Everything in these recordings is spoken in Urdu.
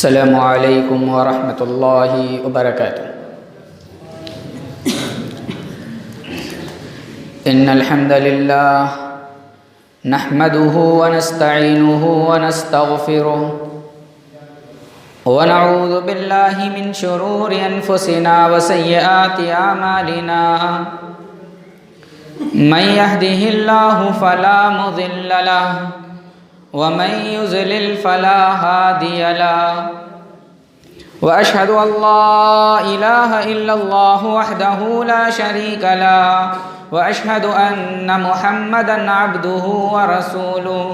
السلام علیکم ورحمۃ اللہ وبرکاتہ۔ ان الحمد للہ نحمده ونستعینه ونستغفره ونعوذ باللہ من شرور انفسنا وسیئات اعمالنا من يهده الله فلا مضل له ومن يضلل فلا هادي له واشهد ان لا اله الا الله وحده لا شريك له واشهد ان محمدا عبده ورسوله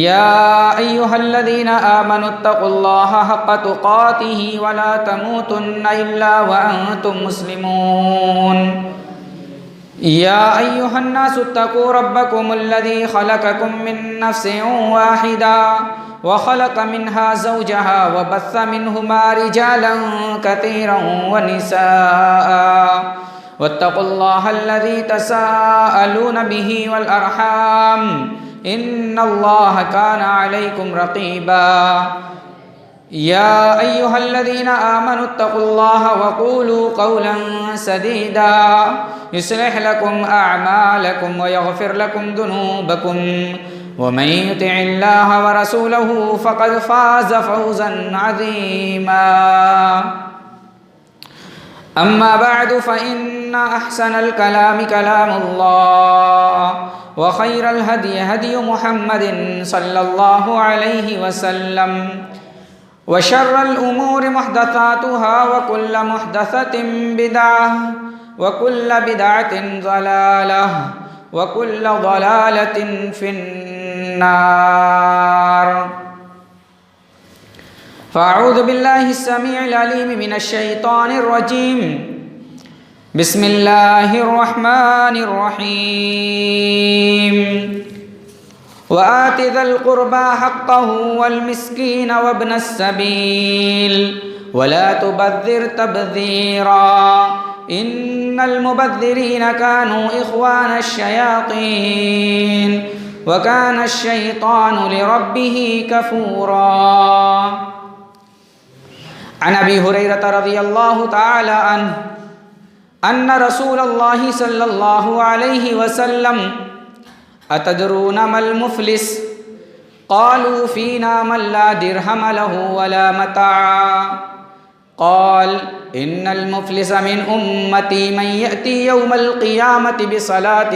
يا ايها الذين امنوا اتقوا الله حق تقاته ولا تموتن الا وانتم مسلمون يا أيها الناس اتقوا ربكم الذي خلقكم من نفس واحدة وخلق منها زوجها وبث منهما رجالا كثيرا ونساء واتقوا الله الذي تساءلون به والأرحام إن الله كان عليكم رقيبا يا أيها الذين آمنوا اتقوا الله وقولوا قولا سديدا يصلح لكم أعمالكم ويغفر لكم ذنوبكم ومن يطع الله ورسوله فقد فاز فوزا عظيما أما بعد فإن أحسن الكلام كلام الله وخير الهدي هدي محمد صلى الله عليه وسلم وشر الأمور محدثاتها وكل محدثة بدعة وكل بدعة ضلالة وكل ضلالة في النار فأعوذ بالله السميع العليم من الشيطان الرجيم بسم الله الرحمن الرحيم وآت ذا القربى حقه والمسكين وابن السبيل ولا تبذر تبذيرا إن المبذرين كانوا إخوان الشياطين وكان الشيطان لربه كفورا عن أبي هريرة رضي الله تعالى عنه أن رسول الله صلى الله عليه وسلم أتدرون ما المفلس؟ قالوا فينا من لا درهم له ولا متاع. قال إن المفلس من أمتي من يأتي يوم القيامة بصلاة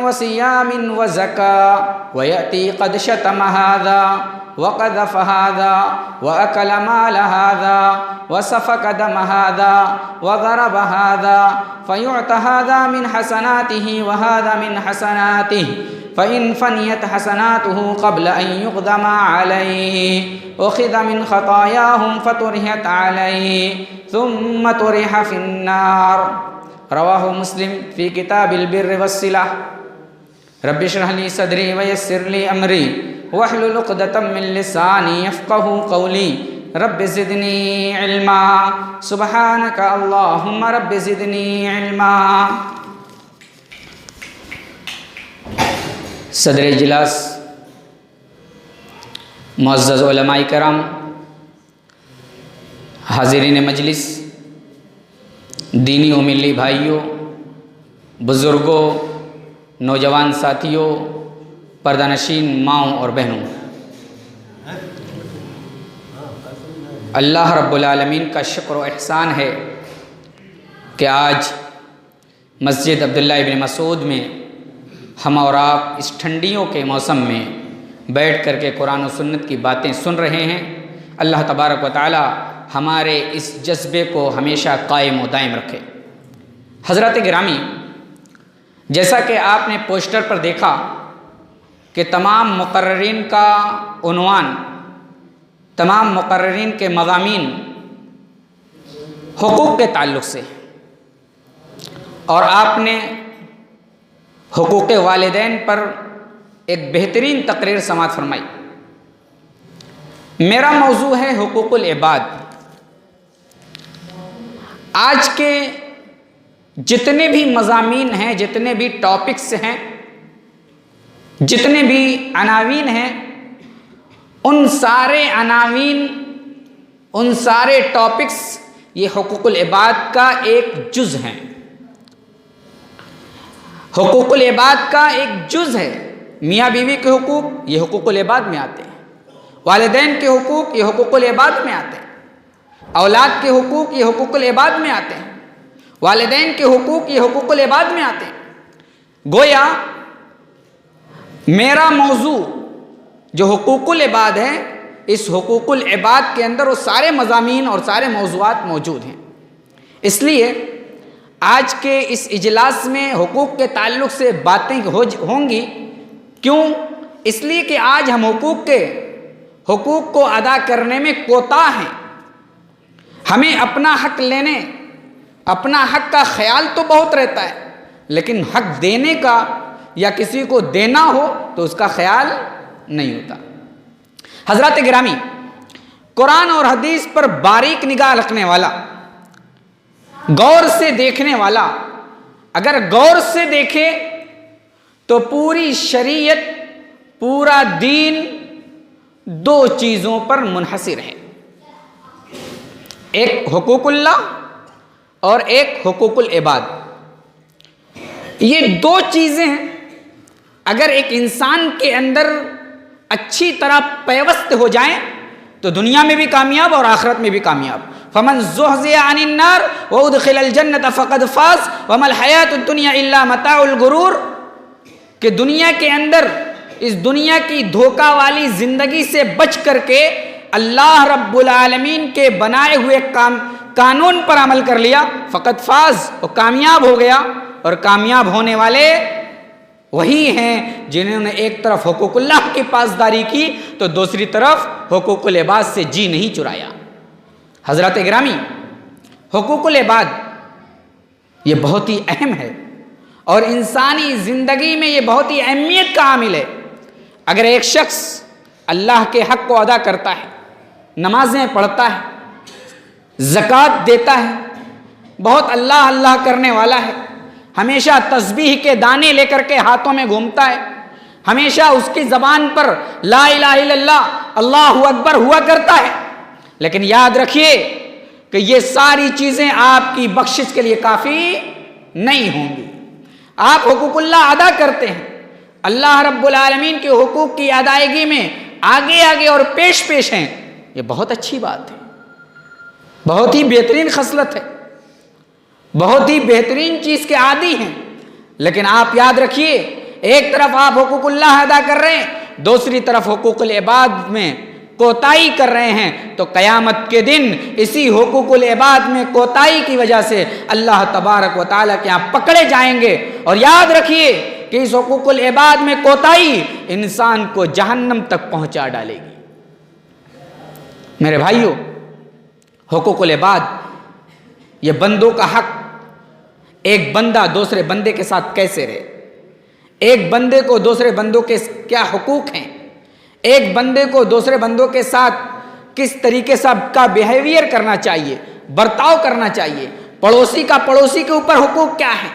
وصيام وزكاة ويأتي قد شتم هذا وقذف هذا وأكل مال هذا وسفك دم هذا وضرب هذا فيعطى هذا من حسناته وهذا من حسناته فإن فنيت حسناته قبل أن يقدم عليه أخذ من خطاياهم فطرحت عليه ثم طرح في النار. رواه مسلم في كتاب البر والصلة. رب اشرح لي صدري ويسر لي أمري واحلل عقدة من لساني يفقهوا قولي. رب زدني علما سبحانك اللهم رب زدني علما. صدر اجلاس، معزز علماء کرام، حاضرین مجلس، دینی و ملی بھائیوں، بزرگوں، نوجوان ساتھیوں، پردہ نشین ماؤں اور بہنوں، اللہ رب العالمین کا شکر و احسان ہے کہ آج مسجد عبداللہ ابن مسعود میں ہم اور آپ اس ٹھنڈیوں کے موسم میں بیٹھ کر کے قرآن و سنت کی باتیں سن رہے ہیں۔ اللہ تبارک و تعالی ہمارے اس جذبے کو ہمیشہ قائم و دائم رکھے۔ حضرات گرامی، جیسا کہ آپ نے پوسٹر پر دیکھا کہ تمام مقررین کا عنوان، تمام مقررین کے مضامین حقوق کے تعلق سے، اور آپ نے حقوق والدین پر ایک بہترین تقریر سماعت فرمائی۔ میرا موضوع ہے حقوق العباد۔ آج کے جتنے بھی مضامین ہیں، جتنے بھی ٹاپکس ہیں، جتنے بھی عناوین ہیں، ان سارے عناوین، ان سارے ٹاپکس یہ حقوق العباد کا ایک جز ہیں، حقوق العباد کا ایک جز ہے۔ میاں بیوی کے حقوق یہ حقوق العباد میں آتے ہیں، والدین کے حقوق یہ حقوق العباد میں آتے ہیں، اولاد کے حقوق یہ حقوق العباد میں آتے ہیں، والدین کے حقوق یہ حقوق العباد میں آتے ہیں۔ گویا میرا موضوع جو حقوق العباد ہے، اس حقوق العباد کے اندر وہ سارے مضامین اور سارے موضوعات موجود ہیں۔ اس لیے آج کے اس اجلاس میں حقوق کے تعلق سے باتیں ہوں گی۔ کیوں؟ اس لیے کہ آج ہم حقوق کو ادا کرنے میں کوتاہ ہیں۔ ہمیں اپنا حق لینے، اپنا حق کا خیال تو بہت رہتا ہے، لیکن حق دینے کا یا کسی کو دینا ہو تو اس کا خیال نہیں ہوتا۔ حضرات گرامی، قرآن اور حدیث پر باریک نگاہ رکھنے والا، غور سے دیکھنے والا اگر غور سے دیکھے تو پوری شریعت، پورا دین دو چیزوں پر منحصر ہے، ایک حقوق اللہ اور ایک حقوق العباد۔ یہ دو چیزیں اگر ایک انسان کے اندر اچھی طرح پیوست ہو جائیں تو دنیا میں بھی کامیاب اور آخرت میں بھی کامیاب۔ فمن زحزح عن النار وادخل الجنة فقد فاز وما الحیاۃ الدنیا الا متاع الغرور، کہ دنیا کے اندر اس دنیا کی دھوکہ والی زندگی سے بچ کر کے اللہ رب العالمین کے بنائے ہوئے قانون پر عمل کر لیا، فقد فاز، وہ کامیاب ہو گیا۔ اور کامیاب ہونے والے وہی ہیں جنہوں نے ایک طرف حقوق اللہ کی پاسداری کی تو دوسری طرف حقوق العباد سے جی نہیں چرایا۔ حضرات گرامی، حقوق العباد یہ بہت ہی اہم ہے اور انسانی زندگی میں یہ بہت ہی اہمیت کا عامل ہے۔ اگر ایک شخص اللہ کے حق کو ادا کرتا ہے، نمازیں پڑھتا ہے، زکوٰۃ دیتا ہے، بہت اللہ اللہ کرنے والا ہے، ہمیشہ تسبیح کے دانے لے کر کے ہاتھوں میں گھومتا ہے، ہمیشہ اس کی زبان پر لا الہ الا اللہ، اللہ اکبر ہوا کرتا ہے، لیکن یاد رکھیے کہ یہ ساری چیزیں آپ کی بخشش کے لیے کافی نہیں ہوں گی۔ آپ حقوق اللہ ادا کرتے ہیں، اللہ رب العالمین کے حقوق کی ادائیگی میں آگے آگے اور پیش پیش ہیں، یہ بہت اچھی بات ہے، بہت ہی بہترین خصلت ہے، بہت ہی بہترین چیز کے عادی ہیں۔ لیکن آپ یاد رکھیے، ایک طرف آپ حقوق اللہ ادا کر رہے ہیں، دوسری طرف حقوق العباد میں کوتاہی کر رہے ہیں، تو قیامت کے دن اسی حقوق العباد میں کوتاہی کی وجہ سے اللہ تبارک و تعالیٰ کے یہاں پکڑے جائیں گے۔ اور یاد رکھیے کہ اس حقوق العباد میں کوتاہی انسان کو جہنم تک پہنچا ڈالے گی۔ میرے بھائیوں، حقوق العباد یہ بندوں کا حق، ایک بندہ دوسرے بندے کے ساتھ کیسے رہے، ایک بندے کو دوسرے بندوں کے کیا حقوق ہیں، ایک بندے کو دوسرے بندوں کے ساتھ کس طریقے سے کا بیہیویئر کرنا چاہیے، برتاؤ کرنا چاہیے، پڑوسی کا پڑوسی کے اوپر حقوق کیا ہے،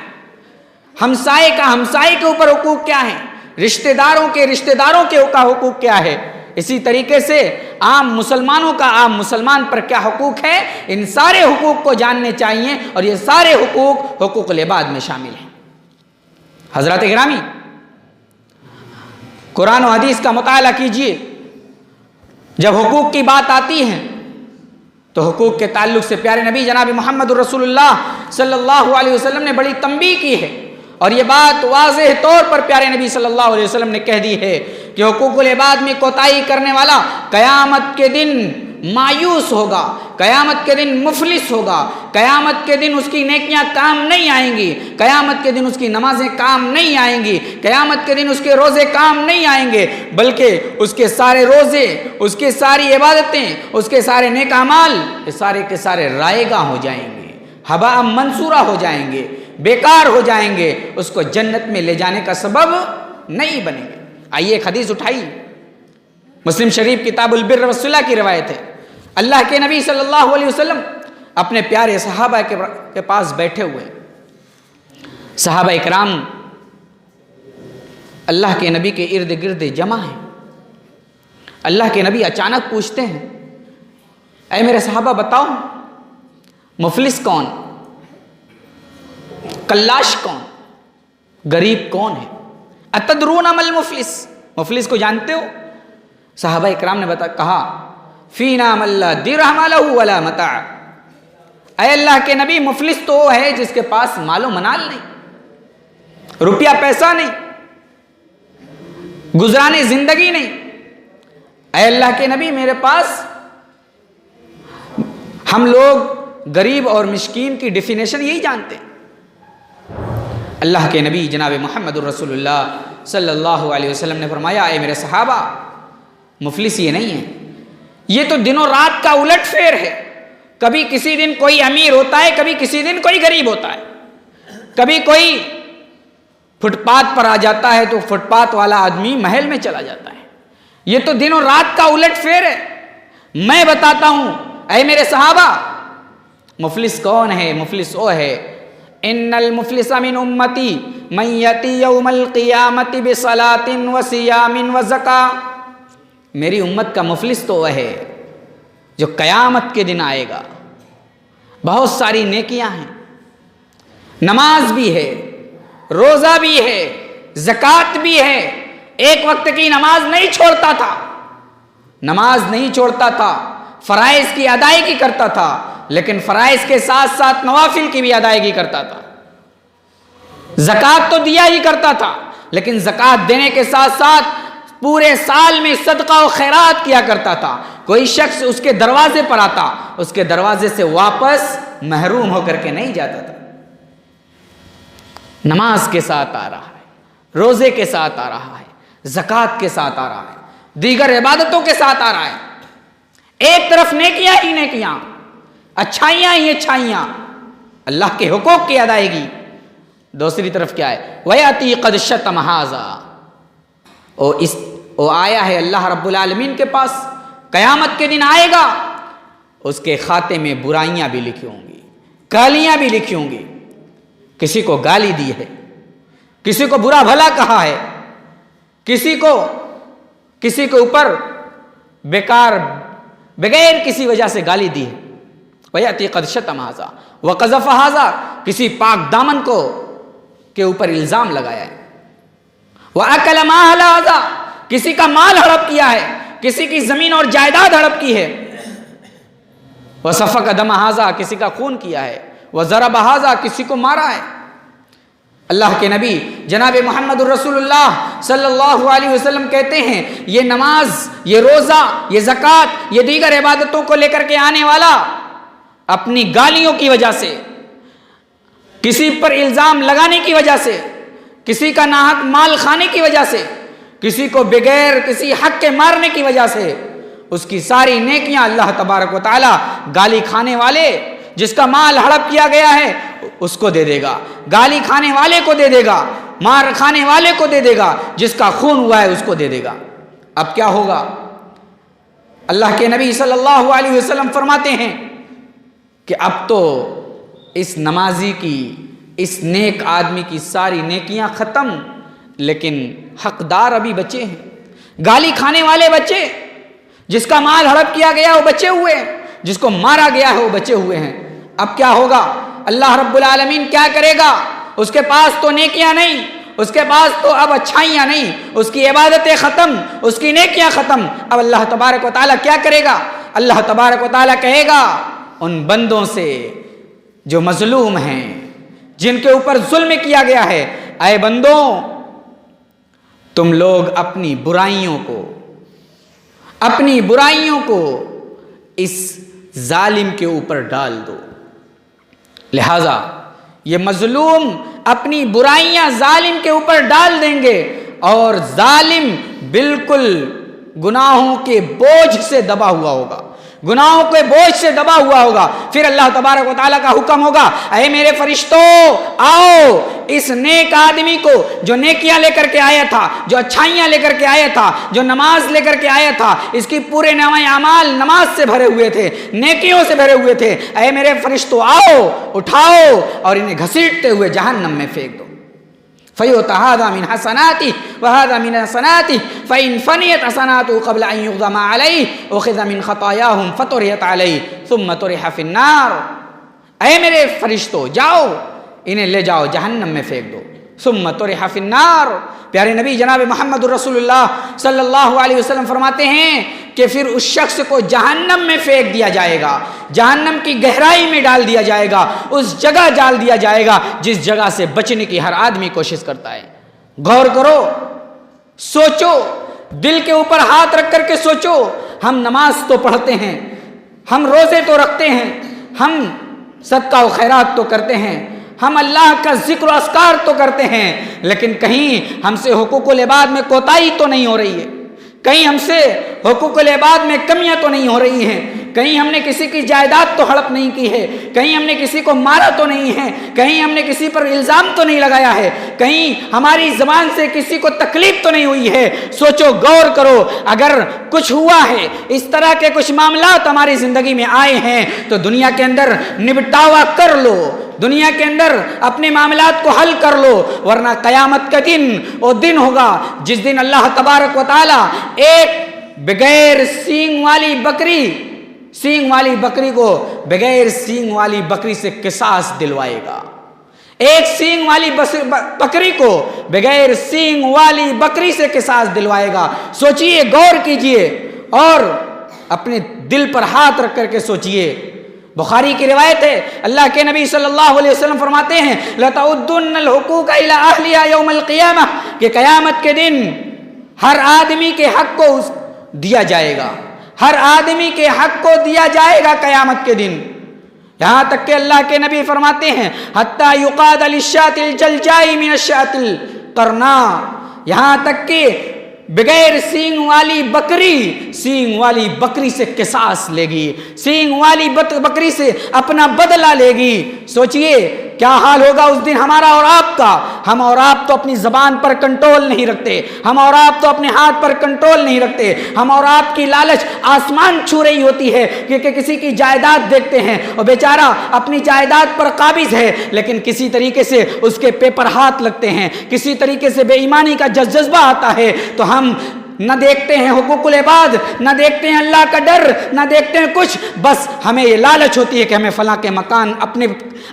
ہمسائے کا ہمسائے کے اوپر حقوق کیا ہے، رشتہ داروں کے رشتہ داروں کے حقوق کیا ہے، اسی طریقے سے عام مسلمانوں کا عام مسلمان پر کیا حقوق ہے، ان سارے حقوق کو جاننے چاہیے، اور یہ سارے حقوق حقوق العباد میں شامل ہیں۔ حضرات گرامی، قرآن و حدیث کا مطالعہ کیجئے، جب حقوق کی بات آتی ہے تو حقوق کے تعلق سے پیارے نبی جناب محمد رسول اللہ صلی اللہ علیہ وسلم نے بڑی تنبیہ کی ہے، اور یہ بات واضح طور پر پیارے نبی صلی اللہ علیہ وسلم نے کہہ دی ہے کہ حقوق العباد میں کوتاہی کرنے والا قیامت کے دن مایوس ہوگا، قیامت کے دن مفلس ہوگا، قیامت کے دن اس کی نیکیاں کام نہیں آئیں گی، قیامت کے دن اس کی نمازیں کام نہیں آئیں گی، قیامت کے دن اس کے روزے کام نہیں آئیں گے، بلکہ اس کے سارے روزے، اس کی ساری عبادتیں، اس کے سارے نیک اعمال یہ سارے کے سارے رائے گاں ہو جائیں گے، ہباء منصورہ ہو جائیں گے، بیکار ہو جائیں گے، اس کو جنت میں لے جانے کا سبب نہیں بنیں گے۔ آئیے ایک حدیث اٹھائی، مسلم شریف کتاب البر والصلہ کی روایت ہے۔ اللہ کے نبی صلی اللہ علیہ وسلم اپنے پیارے صحابہ کے پاس بیٹھے ہوئے، صحابہ اکرام اللہ کے نبی کے ارد گرد جمع ہیں۔ اللہ کے نبی اچانک پوچھتے ہیں اے میرے صحابہ بتاؤ مفلس کون، کلاش کون، غریب کون ہے؟ اتدرون مل مفلس، مفلس کو جانتے ہو؟ صحابہ اکرام نے کہا فینا من لا درہم لہ ولا متاع، اے اللہ کے نبی مفلس تو وہ ہے جس کے پاس مال و منال نہیں، روپیہ پیسہ نہیں، گزرانے زندگی نہیں۔ اے اللہ کے نبی میرے پاس، ہم لوگ غریب اور مسکین کی ڈیفینیشن یہی جانتے ہیں۔ اللہ کے نبی جناب محمد الرسول اللہ صلی اللہ علیہ وسلم نے فرمایا اے میرے صحابہ مفلس یہ نہیں ہے، یہ تو دنوں رات کا الٹ پھیر ہے، کبھی کسی دن کوئی امیر ہوتا ہے، کبھی کسی دن کوئی غریب ہوتا ہے، کبھی کوئی فٹ پاتھ پر آ جاتا ہے تو فٹ پاتھ والا آدمی محل میں چلا جاتا ہے، یہ تو دنوں رات کا الٹ پھیر ہے۔ میں بتاتا ہوں اے میرے صحابہ مفلس کون ہے؟ مفلس وہ ہے ان المفلس من امتی من یاتی یوم القیامت بصلاۃ وصیام وزکاۃ، میری امت کا مفلس تو وہ ہے جو قیامت کے دن آئے گا، بہت ساری نیکیاں ہیں، نماز بھی ہے، روزہ بھی ہے، زکوٰۃ بھی ہے، ایک وقت کی نماز نہیں چھوڑتا تھا، نماز نہیں چھوڑتا تھا، فرائض کی ادائیگی کرتا تھا، لیکن فرائض کے ساتھ ساتھ نوافل کی بھی ادائیگی کرتا تھا، زکوٰۃ تو دیا ہی کرتا تھا، لیکن زکوٰۃ دینے کے ساتھ ساتھ پورے سال میں صدقہ و خیرات کیا کرتا تھا۔ کوئی شخص اس کے دروازے پر آتا، اس کے دروازے سے واپس محروم ہو کر کے نہیں جاتا تھا۔ نماز کے ساتھ آ رہا ہے، روزے کے ساتھ آ رہا ہے، زکوٰۃ کے ساتھ آ رہا ہے، دیگر عبادتوں کے ساتھ آ رہا ہے، ایک طرف نیکیاں ہی نیکیاں، اچھائیاں ہی اچھائیاں، اللہ کے حقوق کی ادائیگی، دوسری طرف کیا ہے وَيَأْتِي قَدْ شَتَمَ هَٰذَا، وہ آیا ہے اللہ رب العالمین کے پاس، قیامت کے دن آئے گا، اس کے خاتے میں برائیاں بھی لکھی ہوں گی، گالیاں بھی لکھی ہوں گی، کسی کو گالی دی ہے، کسی کو برا بھلا کہا ہے، کسی کے اوپر بیکار بغیر کسی وجہ سے گالی دی ہے، وَيَأْتِي قَدْ شَتَمَ هَٰذَا وَقَذَفَ هَٰذَا، کسی پاک دامن کے اوپر الزام لگایا ہے، وَأَكَلَ مَالَ هَٰذَا، کسی کا مال ہڑپ کیا ہے، کسی کی زمین اور جائیداد ہڑپ کی ہے، وَسَفَكَ دَمَ هَٰذَا، کسی کا خون کیا ہے، وَضَرَبَ هَٰذَا، کسی کو مارا ہے۔ اللہ کے نبی جناب محمد الرسول اللہ صلی اللہ علیہ وسلم کہتے ہیں یہ نماز، یہ روزہ، یہ زکوٰۃ، یہ دیگر عبادتوں کو لے کر کے آنے والا اپنی گالیوں کی وجہ سے، کسی پر الزام لگانے کی وجہ سے، کسی کا ناحق مال کھانے کی وجہ سے، کسی کو بغیر کسی حق کے مارنے کی وجہ سے، اس کی ساری نیکیاں اللہ تبارک و تعالی گالی کھانے والے، جس کا مال ہڑپ کیا گیا ہے اس کو دے دے گا، گالی کھانے والے کو دے دے گا، مار کھانے والے کو دے دے گا، جس کا خون ہوا ہے اس کو دے دے گا۔ اب کیا ہوگا؟ اللہ کے نبی صلی اللہ علیہ وسلم فرماتے ہیں کہ اب تو اس نمازی کی، اس نیک آدمی کی ساری نیکیاں ختم، لیکن حقدار ابھی بچے ہیں، گالی کھانے والے بچے، جس کا مال ہڑپ کیا گیا وہ بچے ہوئے ہیں، جس کو مارا گیا ہے وہ بچے ہوئے ہیں۔ اب کیا ہوگا؟ اللہ رب العالمین کیا کرے گا؟ اس کے پاس تو نیکیاں نہیں، اس کے پاس تو اب اچھائیاں نہیں، اس کی عبادتیں ختم، اس کی نیکیاں ختم۔ اب اللہ تبارک و تعالیٰ کیا کرے گا؟ اللہ تبارک و تعالیٰ کہے گا ان بندوں سے جو مظلوم ہیں، جن کے اوپر ظلم کیا گیا ہے، اے بندوں تم لوگ اپنی برائیوں کو اس ظالم کے اوپر ڈال دو۔ لہذا یہ مظلوم اپنی برائیاں ظالم کے اوپر ڈال دیں گے، اور ظالم بالکل گناہوں کے بوجھ سے دبا ہوا ہوگا، گناہوں کے بوجھ سے دبا ہوا ہوگا۔ پھر اللہ تبارک و تعالیٰ کا حکم ہوگا اے میرے فرشتوں آؤ، اس نیک آدمی کو جو نیکیاں لے کر کے آیا تھا، جو اچھائیاں لے کر کے آیا تھا، جو نماز لے کر کے آیا تھا، اس کی پورے نامہ اعمال نماز سے بھرے ہوئے تھے، نیکیوں سے بھرے ہوئے تھے، اے میرے فرشتوں آؤ، اٹھاؤ اور انہیں گھسیٹتے ہوئے جہنم میں پھینک دو۔ فیؤتی ھذا من حسناتہ وھذا من حسناتہ فإن فنیت حسناتہ قبل ان یغضم علیہ اخذ من خطایاہم فطرحت علیہ ثم طرح فی النار. اے میرے فرشتوں، جاؤ انہیں لے جاؤ جہنم میں پھینک دو. ثم طرح فی النار. پیارے نبی جناب محمد رسول اللہ صلی اللہ علیہ وسلم فرماتے ہیں کہ پھر اس شخص کو جہنم میں پھینک دیا جائے گا، جہنم کی گہرائی میں ڈال دیا جائے گا، اس جگہ ڈال دیا جائے گا جس جگہ سے بچنے کی ہر آدمی کوشش کرتا ہے. غور کرو، سوچو، دل کے اوپر ہاتھ رکھ کر کے سوچو. ہم نماز تو پڑھتے ہیں، ہم روزے تو رکھتے ہیں، ہم صدقہ و خیرات تو کرتے ہیں، ہم اللہ کا ذکر و اذکار تو کرتے ہیں، لیکن کہیں ہم سے حقوق العباد میں کوتاہی تو نہیں ہو رہی ہے، کہیں ہم سے حقوق العباد میں کمیاں تو نہیں ہو رہی ہیں، کہیں ہم نے کسی کی جائیداد تو ہڑپ نہیں کی ہے، کہیں ہم نے کسی کو مارا تو نہیں ہے، کہیں ہم نے کسی پر الزام تو نہیں لگایا ہے، کہیں ہماری زبان سے کسی کو تکلیف تو نہیں ہوئی ہے. سوچو، غور کرو، اگر کچھ ہوا ہے، اس طرح کے کچھ معاملات ہماری زندگی میں آئے ہیں تو دنیا کے اندر نبٹاوا کر لو، دنیا کے اندر اپنے معاملات کو حل کر لو، ورنہ قیامت کا دن وہ دن ہوگا جس دن اللہ تبارک و تعالی ایک بغیر سینگ والی بکری کو بغیر سینگ والی بکری سے قصاص دلوائے گا. ایک سینگ والی بکری کو بغیر سینگ والی بکری سے قصاص دلوائے گا. سوچئے، غور کیجئے اور اپنے دل پر ہاتھ رکھ کر کے سوچئے. بخاری کی روایت ہے، اللہ کے نبی صلی اللہ علیہ وسلم فرماتے ہیں لَتَعُدُّنَّ الْحُقُوقَ إِلَىٰ أَهْلِهَا يَوْمَ الْقِيَامَةِ کہ قیامت کے دن ہر آدمی کے حق کو دیا جائے گا، ہر آدمی کے حق کو دیا جائے گا قیامت کے دن. یہاں تک کہ اللہ کے نبی فرماتے ہیں حَتَّى يُقَادَ لِلشَّاةِ الْجَلْجَاءِ مِنَ الشَّاةِ الْقَرْنَاءِ، یہاں تک کہ بغیر سینگ والی بکری سینگ والی بکری سے قصاص لے گی، سینگ والی بکری سے اپنا بدلہ لے گی. سوچئے کیا حال ہوگا اس دن ہمارا اور آپ کا. ہم اور آپ تو اپنی زبان پر کنٹرول نہیں رکھتے، ہم اور آپ تو اپنے ہاتھ پر کنٹرول نہیں رکھتے، ہم اور آپ کی لالچ آسمان چھو رہی ہوتی ہے کیونکہ کسی کی جائیداد دیکھتے ہیں اور بیچارہ اپنی جائیداد پر قابض ہے، لیکن کسی طریقے سے اس کے پیپر ہاتھ لگتے ہیں، کسی طریقے سے بے ایمانی کا جذبہ آتا ہے تو ہم نہ دیکھتے ہیں حقوق العباد، نہ دیکھتے ہیں اللہ کا ڈر، نہ دیکھتے ہیں کچھ، بس ہمیں یہ لالچ ہوتی ہے کہ ہمیں فلاں کے مکان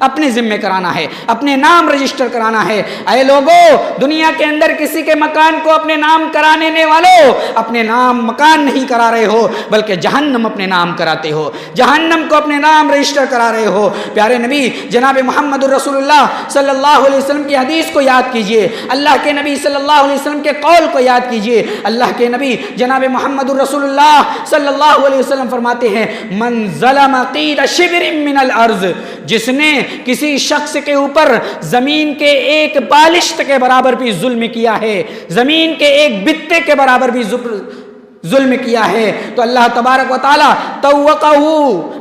اپنے ذمے کرانا ہے، اپنے نام رجسٹر کرانا ہے. اے لوگوں، دنیا کے اندر کسی کے مکان کو اپنے نام کرانے والوں اپنے نام مکان نہیں کرا رہے ہو بلکہ جہنم اپنے نام کراتے ہو، جہنم کو اپنے نام رجسٹر کرا رہے ہو. پیارے نبی جناب محمد رسول اللہ صلی اللہ علیہ وسلم کی حدیث کو یاد کیجئے، اللہ کے نبی صلی اللہ علیہ وسلم کے قول کو یاد کیجئے. اللہ کے نبی جناب محمد رسول اللہ صلی اللہ علیہ وسلم فرماتے ہیں من ظلم قید شبر من الارض، جس نے کسی شخص کے اوپر زمین کے ایک بالشت کے برابر بھی ظلم کیا ہے، زمین کے ایک بتے کے برابر بھی ظلم کیا ہے، تو اللہ تبارک و تعالی توقہ،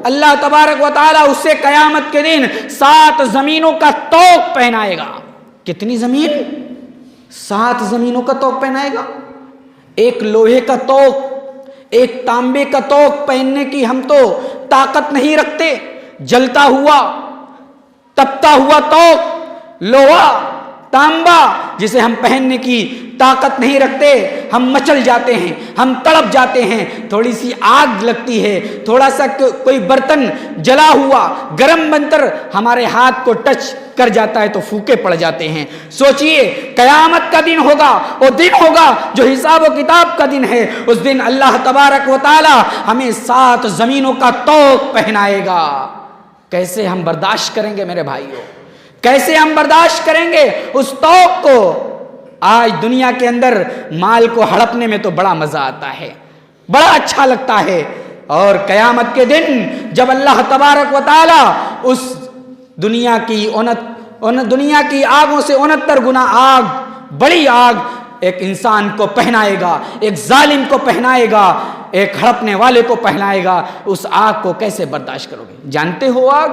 اللہ تبارک و تعالی اس سے قیامت کے دن 7 زمینوں کا طوق پہنائے گا. کتنی زمین؟ 7 زمینوں کا طوق پہنائے گا. ایک لوہے کا طوق، ایک تانبے کا طوق پہننے کی ہم تو طاقت نہیں رکھتے. جلتا ہوا تپتا ہوا طوق، لوہا، تانبا، جسے ہم پہننے کی طاقت نہیں رکھتے، ہم مچل جاتے ہیں، ہم تڑپ جاتے ہیں. تھوڑی سی آگ لگتی ہے، تھوڑا سا کوئی برتن جلا ہوا گرم بنتر ہمارے ہاتھ کو ٹچ کر جاتا ہے تو پھوکے پڑ جاتے ہیں. سوچئے قیامت کا دن ہوگا، وہ دن ہوگا جو حساب و کتاب کا دن ہے. اس دن اللہ تبارک و تعالی ہمیں 7 زمینوں کا طوق پہنائے گا. کیسے ہم برداشت کریں گے میرے بھائیوں، کیسے ہم برداشت کریں گے اس طوق کو. آج دنیا کے اندر مال کو ہڑپنے میں تو بڑا مزہ آتا ہے، بڑا اچھا لگتا ہے، اور قیامت کے دن جب اللہ تبارک و تعالی اس دنیا کی آگوں سے 69 گنا آگ، بڑی آگ ایک انسان کو پہنائے گا، ایک ظالم کو پہنائے گا، ایک ہڑپنے والے کو پہنائے گا. اس آگ کو کیسے برداشت کرو گے؟ جانتے ہو آگ؟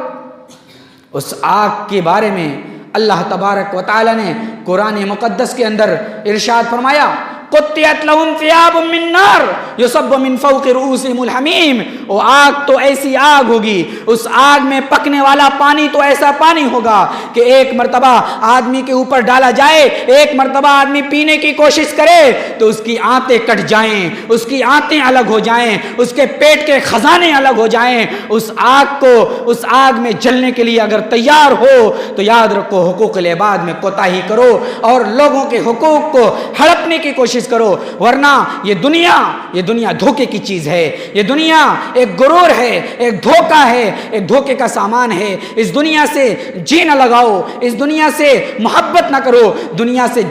اس آگ کے بارے میں اللہ تبارک و تعالی نے قرآن مقدس کے اندر ارشاد فرمایا قطعت لهم ثياب من نار يصب من فوق رؤوسهم الحميم. وہ آگ تو ایسی آگ ہوگی، اس آگ میں پکنے والا پانی تو ایسا پانی ہوگا کہ ایک مرتبہ آدمی کے اوپر ڈالا جائے، ایک مرتبہ آدمی پینے کی کوشش کرے تو اس کی آنتیں کٹ جائیں، اس کی آنتیں الگ ہو جائیں، اس کے پیٹ کے خزانے الگ ہو جائیں. اس آگ میں جلنے کے لیے اگر تیار ہو تو یاد رکھو حقوق العباد میں کوتاہی کرو اور لوگوں کے حقوق کو ہڑپنے کی کوشش کرو، ورنہ یہ دنیا دھوکے کی چیز ہے. یہ دنیا ایک غرور ہے، ایک دھوکہ ہے، ایک دھوکے کا سامان ہے. اس دنیا سے جی نہ لگاؤ، اس دنیا سے محبت نہ کرو. دنیا سے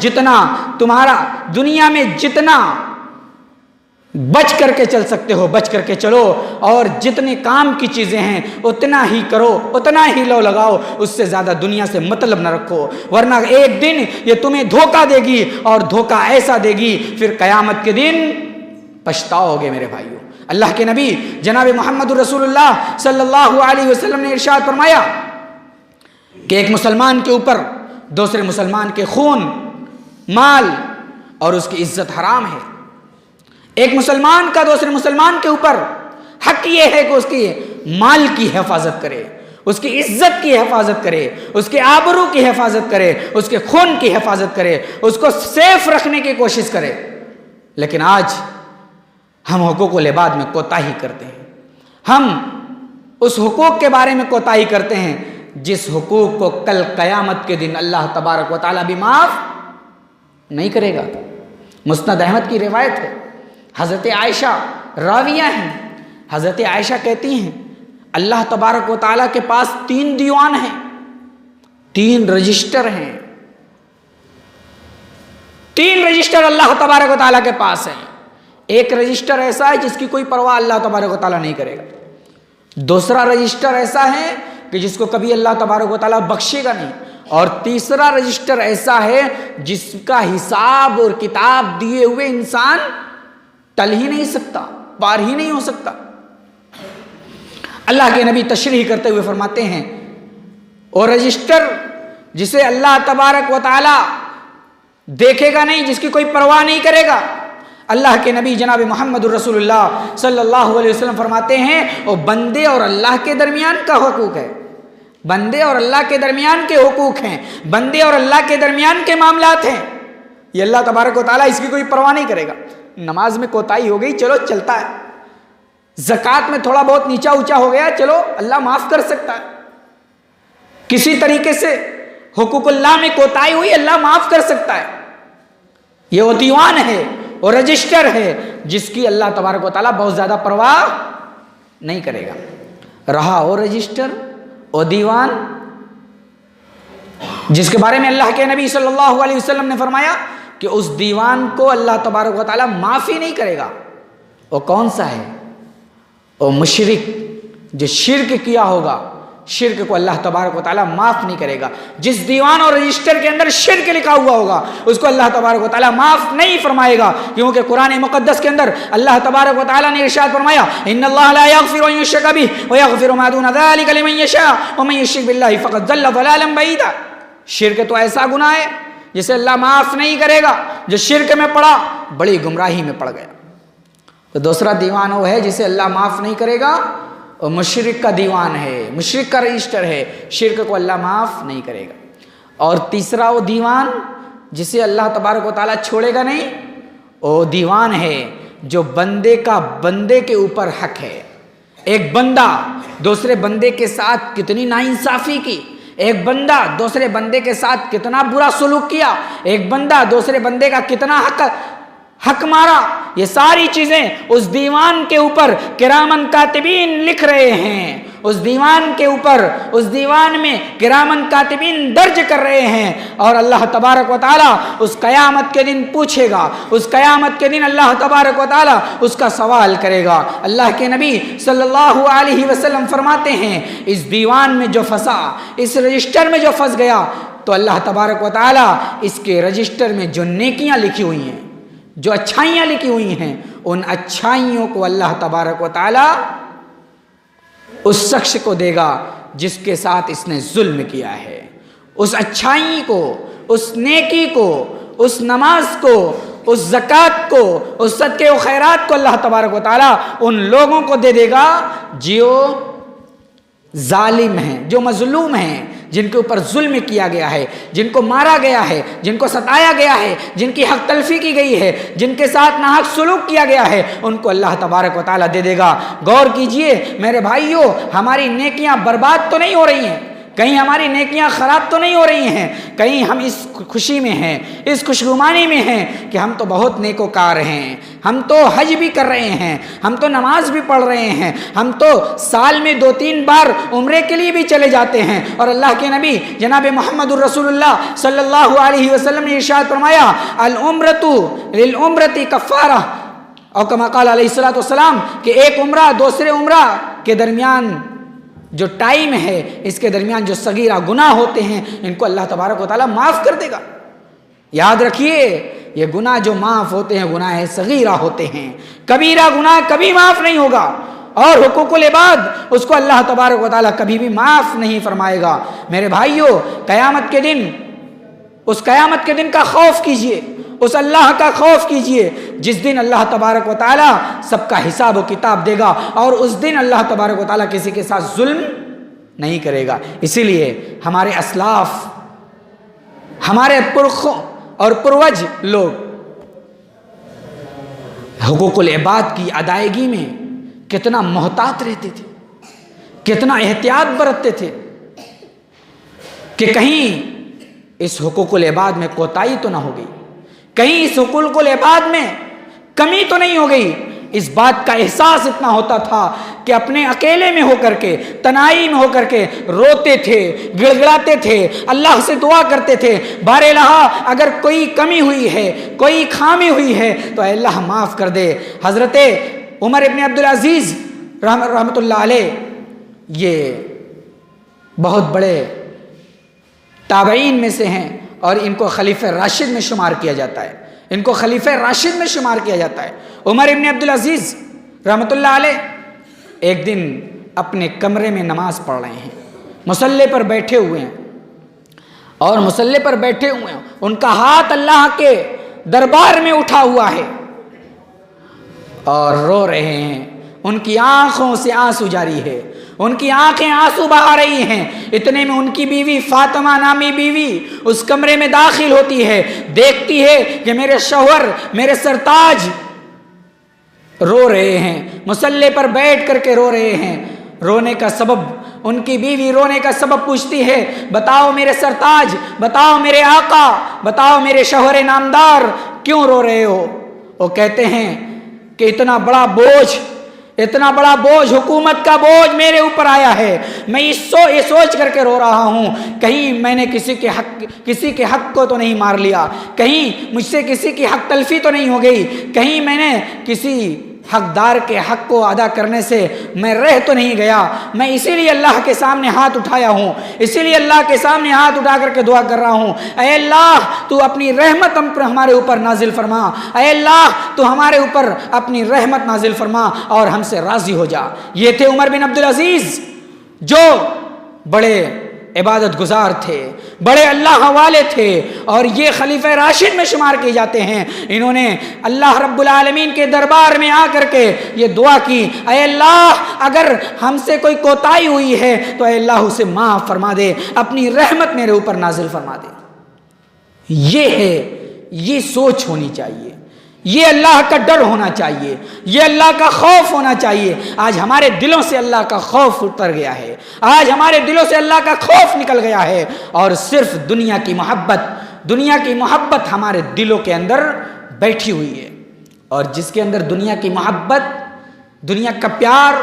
دنیا میں جتنا بچ کر کے چل سکتے ہو بچ کر کے چلو، اور جتنے کام کی چیزیں ہیں اتنا ہی کرو، اتنا ہی لو لگاؤ. اس سے زیادہ دنیا سے مطلب نہ رکھو، ورنہ ایک دن یہ تمہیں دھوکہ دے گی، اور دھوکہ ایسا دے گی پھر قیامت کے دن پچھتاؤ گے میرے بھائیوں. اللہ کے نبی جناب محمد رسول اللہ صلی اللہ علیہ وسلم نے ارشاد فرمایا کہ ایک مسلمان کے اوپر دوسرے مسلمان کے خون، مال اور اس کی عزت حرام ہے. ایک مسلمان کا دوسرے مسلمان کے اوپر حق یہ ہے کہ اس کی مال کی حفاظت کرے، اس کی عزت کی حفاظت کرے، اس کے آبرو کی حفاظت کرے، اس کے خون کی حفاظت کرے، اس کو سیف رکھنے کی کوشش کرے. لیکن آج ہم حقوق العباد میں کوتاہی کرتے ہیں. ہم اس حقوق کے بارے میں کوتاہی کرتے ہیں جس حقوق کو کل قیامت کے دن اللہ تبارک و تعالیٰ بھی معاف نہیں کرے گا. مسند احمد کی روایت ہے، حضرت عائشہ راویہ ہیں. حضرت عائشہ کہتی ہیں اللہ تبارک و تعالیٰ کے پاس 3 دیوان ہیں، 3 رجسٹر ہیں. 3 رجسٹر اللہ تبارک و تعالیٰ کے پاس ہیں. ایک رجسٹر ایسا ہے جس کی کوئی پرواہ اللہ تبارک و تعالیٰ نہیں کرے گا. دوسرا رجسٹر ایسا ہے کہ جس کو کبھی اللہ تبارک و تعالیٰ بخشے گا نہیں. اور تیسرا رجسٹر ایسا ہے جس کا حساب اور کتاب دیے ہوئے انسان ٹل ہی نہیں سکتا، پار ہی نہیں ہو سکتا. اللہ کے نبی تشریح کرتے ہوئے فرماتے ہیں اور رجسٹر جسے اللہ تبارک و تعالیٰ دیکھے گا نہیں، جس کی کوئی پرواہ نہیں کرے گا. اللہ کے نبی جناب محمد رسول اللہ صلی اللہ علیہ وسلم فرماتے ہیں وہ بندے اور اللہ کے درمیان کا حقوق ہے. بندے اور اللہ کے درمیان کے حقوق ہیں، بندے اور اللہ کے درمیان کے معاملات ہیں. یہ اللہ تبارک و تعالیٰ اس کی کوئی پرواہ نہیں کرے گا. نماز میں کوتاہی ہو گئی، چلو چلتا ہے. زکوٰۃ میں تھوڑا بہت نیچا اونچا ہو گیا، چلو اللہ معاف کر سکتا ہے. کسی طریقے سے حقوق اللہ میں کوتاہی ہوئی، اللہ معاف کر سکتا ہے. یہ وہ دیوان ہے، وہ رجسٹر ہے جس کی اللہ تبارک و تعالیٰ بہت زیادہ پرواہ نہیں کرے گا. رہا وہ رجسٹر، وہ دیوان جس کے بارے میں اللہ کے نبی صلی اللہ علیہ وسلم نے فرمایا کہ اس دیوان کو اللہ تبارک و تعالیٰ معافی نہیں کرے گا. وہ کون سا ہے؟ وہ مشرک جو شرک کیا ہوگا، شرک کو اللہ تبارک و تعالیٰ معاف نہیں کرے گا. جس دیوان اور رجسٹر کے اندر شرک لکھا ہوا ہوگا اس کو اللہ تبارک و تعالیٰ معاف نہیں فرمائے گا، کیونکہ قرآن مقدس کے اندر اللہ تبارک و تعالیٰ نے ارشاد فرمایا ان اللہ لا یغفر ان یشرک بہ ویغفر ما دون ذلک لمن یشاء ومن یشرک باللہ فقد ضل ضلالا بعیدا. شرک تو ایسا گناہ ہے جسے اللہ معاف نہیں کرے گا. جو شرک میں پڑا بڑی گمراہی میں پڑ گیا. تو دوسرا دیوان وہ ہے جسے اللہ معاف نہیں کرے گا، اور مشرک کا دیوان ہے، مشرک کا رجسٹر ہے، شرک کو اللہ معاف نہیں کرے گا. اور تیسرا وہ دیوان جسے اللہ تبارک و تعالیٰ چھوڑے گا نہیں، وہ دیوان ہے جو بندے کا بندے کے اوپر حق ہے. ایک بندہ دوسرے بندے کے ساتھ کتنی ناانصافی کی، ایک بندہ دوسرے بندے کے ساتھ کتنا برا سلوک کیا، ایک بندہ دوسرے بندے کا کتنا حق مارا، یہ ساری چیزیں اس دیوان کے اوپر کرامن کاتبین لکھ رہے ہیں. اس دیوان کے اوپر، اس دیوان میں کرامن کاتبین درج کر رہے ہیں. اور اللہ تبارک و تعالیٰ اس قیامت کے دن پوچھے گا، اس قیامت کے دن اللہ تبارک و تعالیٰ اس کا سوال کرے گا. اللہ کے نبی صلی اللہ علیہ وسلم فرماتے ہیں اس دیوان میں جو پھنسا، اس رجسٹر میں جو پھنس گیا، تو اللہ تبارک و تعالیٰ اس کے رجسٹر میں جو نیکیاں لکھی ہوئی ہیں، جو اچھائیاں لکھی ہوئی ہیں، ان اچھائیوں کو اللہ تبارک و تعالیٰ اس شخص کو دے گا جس کے ساتھ اس نے ظلم کیا ہے. اس اچھائی کو، اس نیکی کو، اس نماز کو، اس زکوٰۃ کو، اس صدقے و خیرات کو اللہ تبارک و تعالیٰ ان لوگوں کو دے دے گا جو ظالم ہیں، جو مظلوم ہیں، جن کے اوپر ظلم کیا گیا ہے، جن کو مارا گیا ہے، جن کو ستایا گیا ہے، جن کی حق تلفی کی گئی ہے، جن کے ساتھ ناحق سلوک کیا گیا ہے، ان کو اللہ تبارک و تعالیٰ دے دے گا۔ غور کیجئے میرے بھائیوں، ہماری نیکیاں برباد تو نہیں ہو رہی ہیں، کہیں ہماری نیکیاں خراب تو نہیں ہو رہی ہیں، کہیں ہم اس خوشی میں ہیں، اس خوشگمانی میں ہیں کہ ہم تو بہت نیکوکار ہیں، ہم تو حج بھی کر رہے ہیں، ہم تو نماز بھی پڑھ رہے ہیں، ہم تو سال میں 2-3 بار عمرے کے لیے بھی چلے جاتے ہیں، اور اللہ کے نبی جناب محمد الرسول اللہ صلی اللہ علیہ وسلم نے ارشاد فرمایا العمرۃ للعمرۃ کفارہ، اور کما قال علیہ الصلوۃ والسلام کہ ایک عمرہ دوسرے عمرہ کے درمیان جو ٹائم ہے، اس کے درمیان جو صغیرہ گناہ ہوتے ہیں ان کو اللہ تبارک و تعالیٰ معاف کر دے گا۔ یاد رکھیے یہ گناہ جو معاف ہوتے ہیں گناہ صغیرہ ہوتے ہیں، کبیرہ گناہ کبھی معاف نہیں ہوگا، اور حقوق العباد اس کو اللہ تبارک و تعالیٰ کبھی بھی معاف نہیں فرمائے گا۔ میرے بھائیوں، قیامت کے دن، اس قیامت کے دن کا خوف کیجئے، اس اللہ کا خوف کیجئے جس دن اللہ تبارک و تعالیٰ سب کا حساب و کتاب دے گا، اور اس دن اللہ تبارک و تعالیٰ کسی کے ساتھ ظلم نہیں کرے گا۔ اسی لیے ہمارے اسلاف، ہمارے پرخوں اور پروج لوگ حقوق العباد کی ادائیگی میں کتنا محتاط رہتے تھے، کتنا احتیاط برتتے تھے کہ کہیں اس حقوق العباد میں کوتاہی تو نہ ہو گئی، کہیں اس حقوق العباد میں کمی تو نہیں ہو گئی۔ اس بات کا احساس اتنا ہوتا تھا کہ اپنے اکیلے میں ہو کر کے، تنہائی میں ہو کر کے روتے تھے، گڑ گڑاتے تھے، اللہ سے دعا کرتے تھے، بار الہ اگر کوئی کمی ہوئی ہے، کوئی خامی ہوئی ہے تو اے اللہ معاف کر دے۔ حضرت عمر ابن عبدالعزیز رحمۃ اللہ علیہ یہ بہت بڑے تابعین میں سے ہیں، اور ان کو خلیفہ راشد میں شمار کیا جاتا ہے، ان کو خلیفہ راشد میں شمار کیا جاتا ہے۔ عمر ابن عبدالعزیز رحمۃ اللہ علیہ ایک دن اپنے کمرے میں نماز پڑھ رہے ہیں، مصلی پر بیٹھے ہوئے ہیں، اور مصلی پر بیٹھے ہوئے ہیں، ان کا ہاتھ اللہ کے دربار میں اٹھا ہوا ہے اور رو رہے ہیں، ان کی آنکھوں سے آنسو جاری ہے، ان کی آنکھیں آنسو بہا رہی ہیں۔ اتنے میں ان کی بیوی فاطمہ نامی بیوی اس کمرے میں داخل ہوتی ہے، دیکھتی ہے کہ میرے شوہر، میرے سرتاج رو رہے ہیں، مصلی پر بیٹھ کر کے رو رہے ہیں۔ رونے کا سبب، ان کی بیوی رونے کا سبب پوچھتی ہے، بتاؤ میرے سرتاج، بتاؤ میرے آقا، بتاؤ میرے شوہر نامدار، کیوں رو رہے ہو؟ وہ کہتے ہیں کہ اتنا بڑا بوجھ حکومت کا بوجھ میرے اوپر آیا ہے، میں یہ سوچ کر کے رو رہا ہوں کہیں میں نے کسی کے حق کو تو نہیں مار لیا، کہیں مجھ سے کسی کی حق تلفی تو نہیں ہو گئی، کہیں میں نے کسی حقدار کے حق کو ادا کرنے سے میں رہ تو نہیں گیا۔ میں اسی لیے اللہ کے سامنے ہاتھ اٹھایا ہوں، اسی لیے اللہ کے سامنے ہاتھ اٹھا کر کے دعا کر رہا ہوں، اے اللہ تو اپنی رحمت ہمارے اوپر نازل فرما، اے اللہ تو ہمارے اوپر اپنی رحمت نازل فرما اور ہم سے راضی ہو جا۔ یہ تھے عمر بن عبدالعزیز، جو بڑے عبادت گزار تھے، بڑے اللہ والے تھے، اور یہ خلیفہ راشد میں شمار کیے جاتے ہیں۔ انہوں نے اللہ رب العالمین کے دربار میں آ کر کے یہ دعا کی، اے اللہ اگر ہم سے کوئی کوتاہی ہوئی ہے تو اے اللہ اسے معاف فرما دے، اپنی رحمت میرے اوپر نازل فرما دے۔ یہ سوچ ہونی چاہیے، یہ اللہ کا ڈر ہونا چاہیے، یہ اللہ کا خوف ہونا چاہیے۔ آج ہمارے دلوں سے اللہ کا خوف اتر گیا ہے، آج ہمارے دلوں سے اللہ کا خوف نکل گیا ہے، اور صرف دنیا کی محبت ہمارے دلوں کے اندر بیٹھی ہوئی ہے۔ اور جس کے اندر دنیا کی محبت، دنیا کا پیار،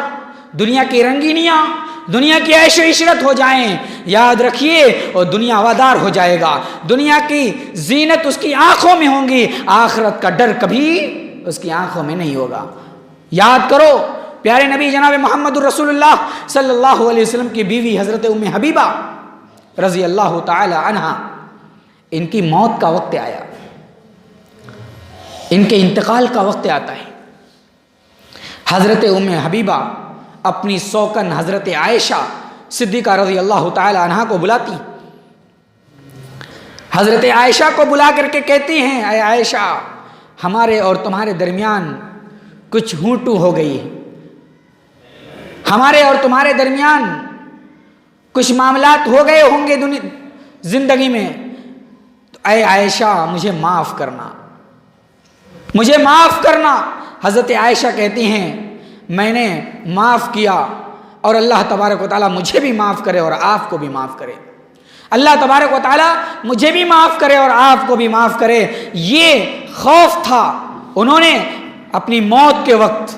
دنیا کی رنگینیاں، دنیا کی عیش و عشرت ہو جائیں، یاد رکھیے وہ دنیا وادار ہو جائے گا، دنیا کی زینت اس کی آنکھوں میں ہوں گی، آخرت کا ڈر کبھی اس کی آنکھوں میں نہیں ہوگا۔ یاد کرو پیارے نبی جناب محمد الرسول اللہ صلی اللہ علیہ وسلم کی بیوی حضرت ام حبیبہ رضی اللہ تعالی عنہا، ان کی موت کا وقت آیا، ان کے انتقال کا وقت آتا ہے۔ حضرت ام حبیبہ اپنی سوکن حضرت عائشہ صدیقہ رضی اللہ تعالی عنہا کو بلاتی، حضرت عائشہ کو بلا کر کے کہتی ہیں، اے عائشہ ہمارے اور تمہارے درمیان کچھ ہوں ہو گئی ہے، ہمارے اور تمہارے درمیان کچھ معاملات ہو گئے ہوں گے زندگی میں، تو اے عائشہ مجھے معاف کرنا، مجھے معاف کرنا۔ حضرت عائشہ کہتی ہیں میں نے معاف کیا اور اللہ تبارک و تعالیٰ مجھے بھی معاف کرے اور آپ کو بھی معاف کرے، اللہ تبارک و تعالیٰ مجھے بھی معاف کرے اور آپ کو بھی معاف کرے۔ یہ خوف تھا۔ انہوں نے اپنی موت کے وقت،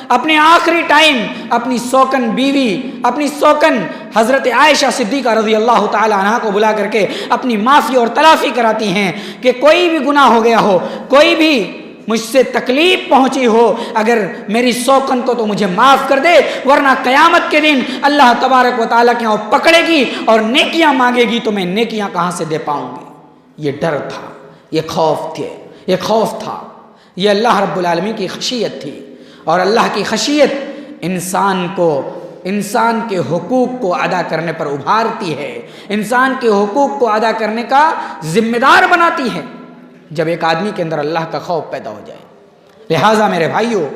اپنے آخری ٹائم اپنی سوکن بیوی، اپنی سوکن حضرت عائشہ صدیقہ رضی اللہ تعالی عنہا کو بلا کر کے اپنی معافی اور تلافی کراتی ہیں کہ کوئی بھی گناہ ہو گیا ہو، کوئی بھی مجھ سے تکلیف پہنچی ہو، اگر میری سوکن کو تو مجھے معاف کر دے، ورنہ قیامت کے دن اللہ تبارک و تعالیٰ کے یہاں پکڑے گی اور نیکیاں مانگے گی تو میں نیکیاں کہاں سے دے پاؤں گی۔ یہ ڈر تھا، یہ خوف تھا، یہ اللہ رب العالمین کی خشیت تھی۔ اور اللہ کی خشیت انسان کے حقوق کو ادا کرنے پر ابھارتی ہے، انسان کے حقوق کو ادا کرنے کا ذمہ دار بناتی ہے جب ایک آدمی کے اندر اللہ کا خوف پیدا ہو جائے۔ لہٰذا میرے بھائیوں،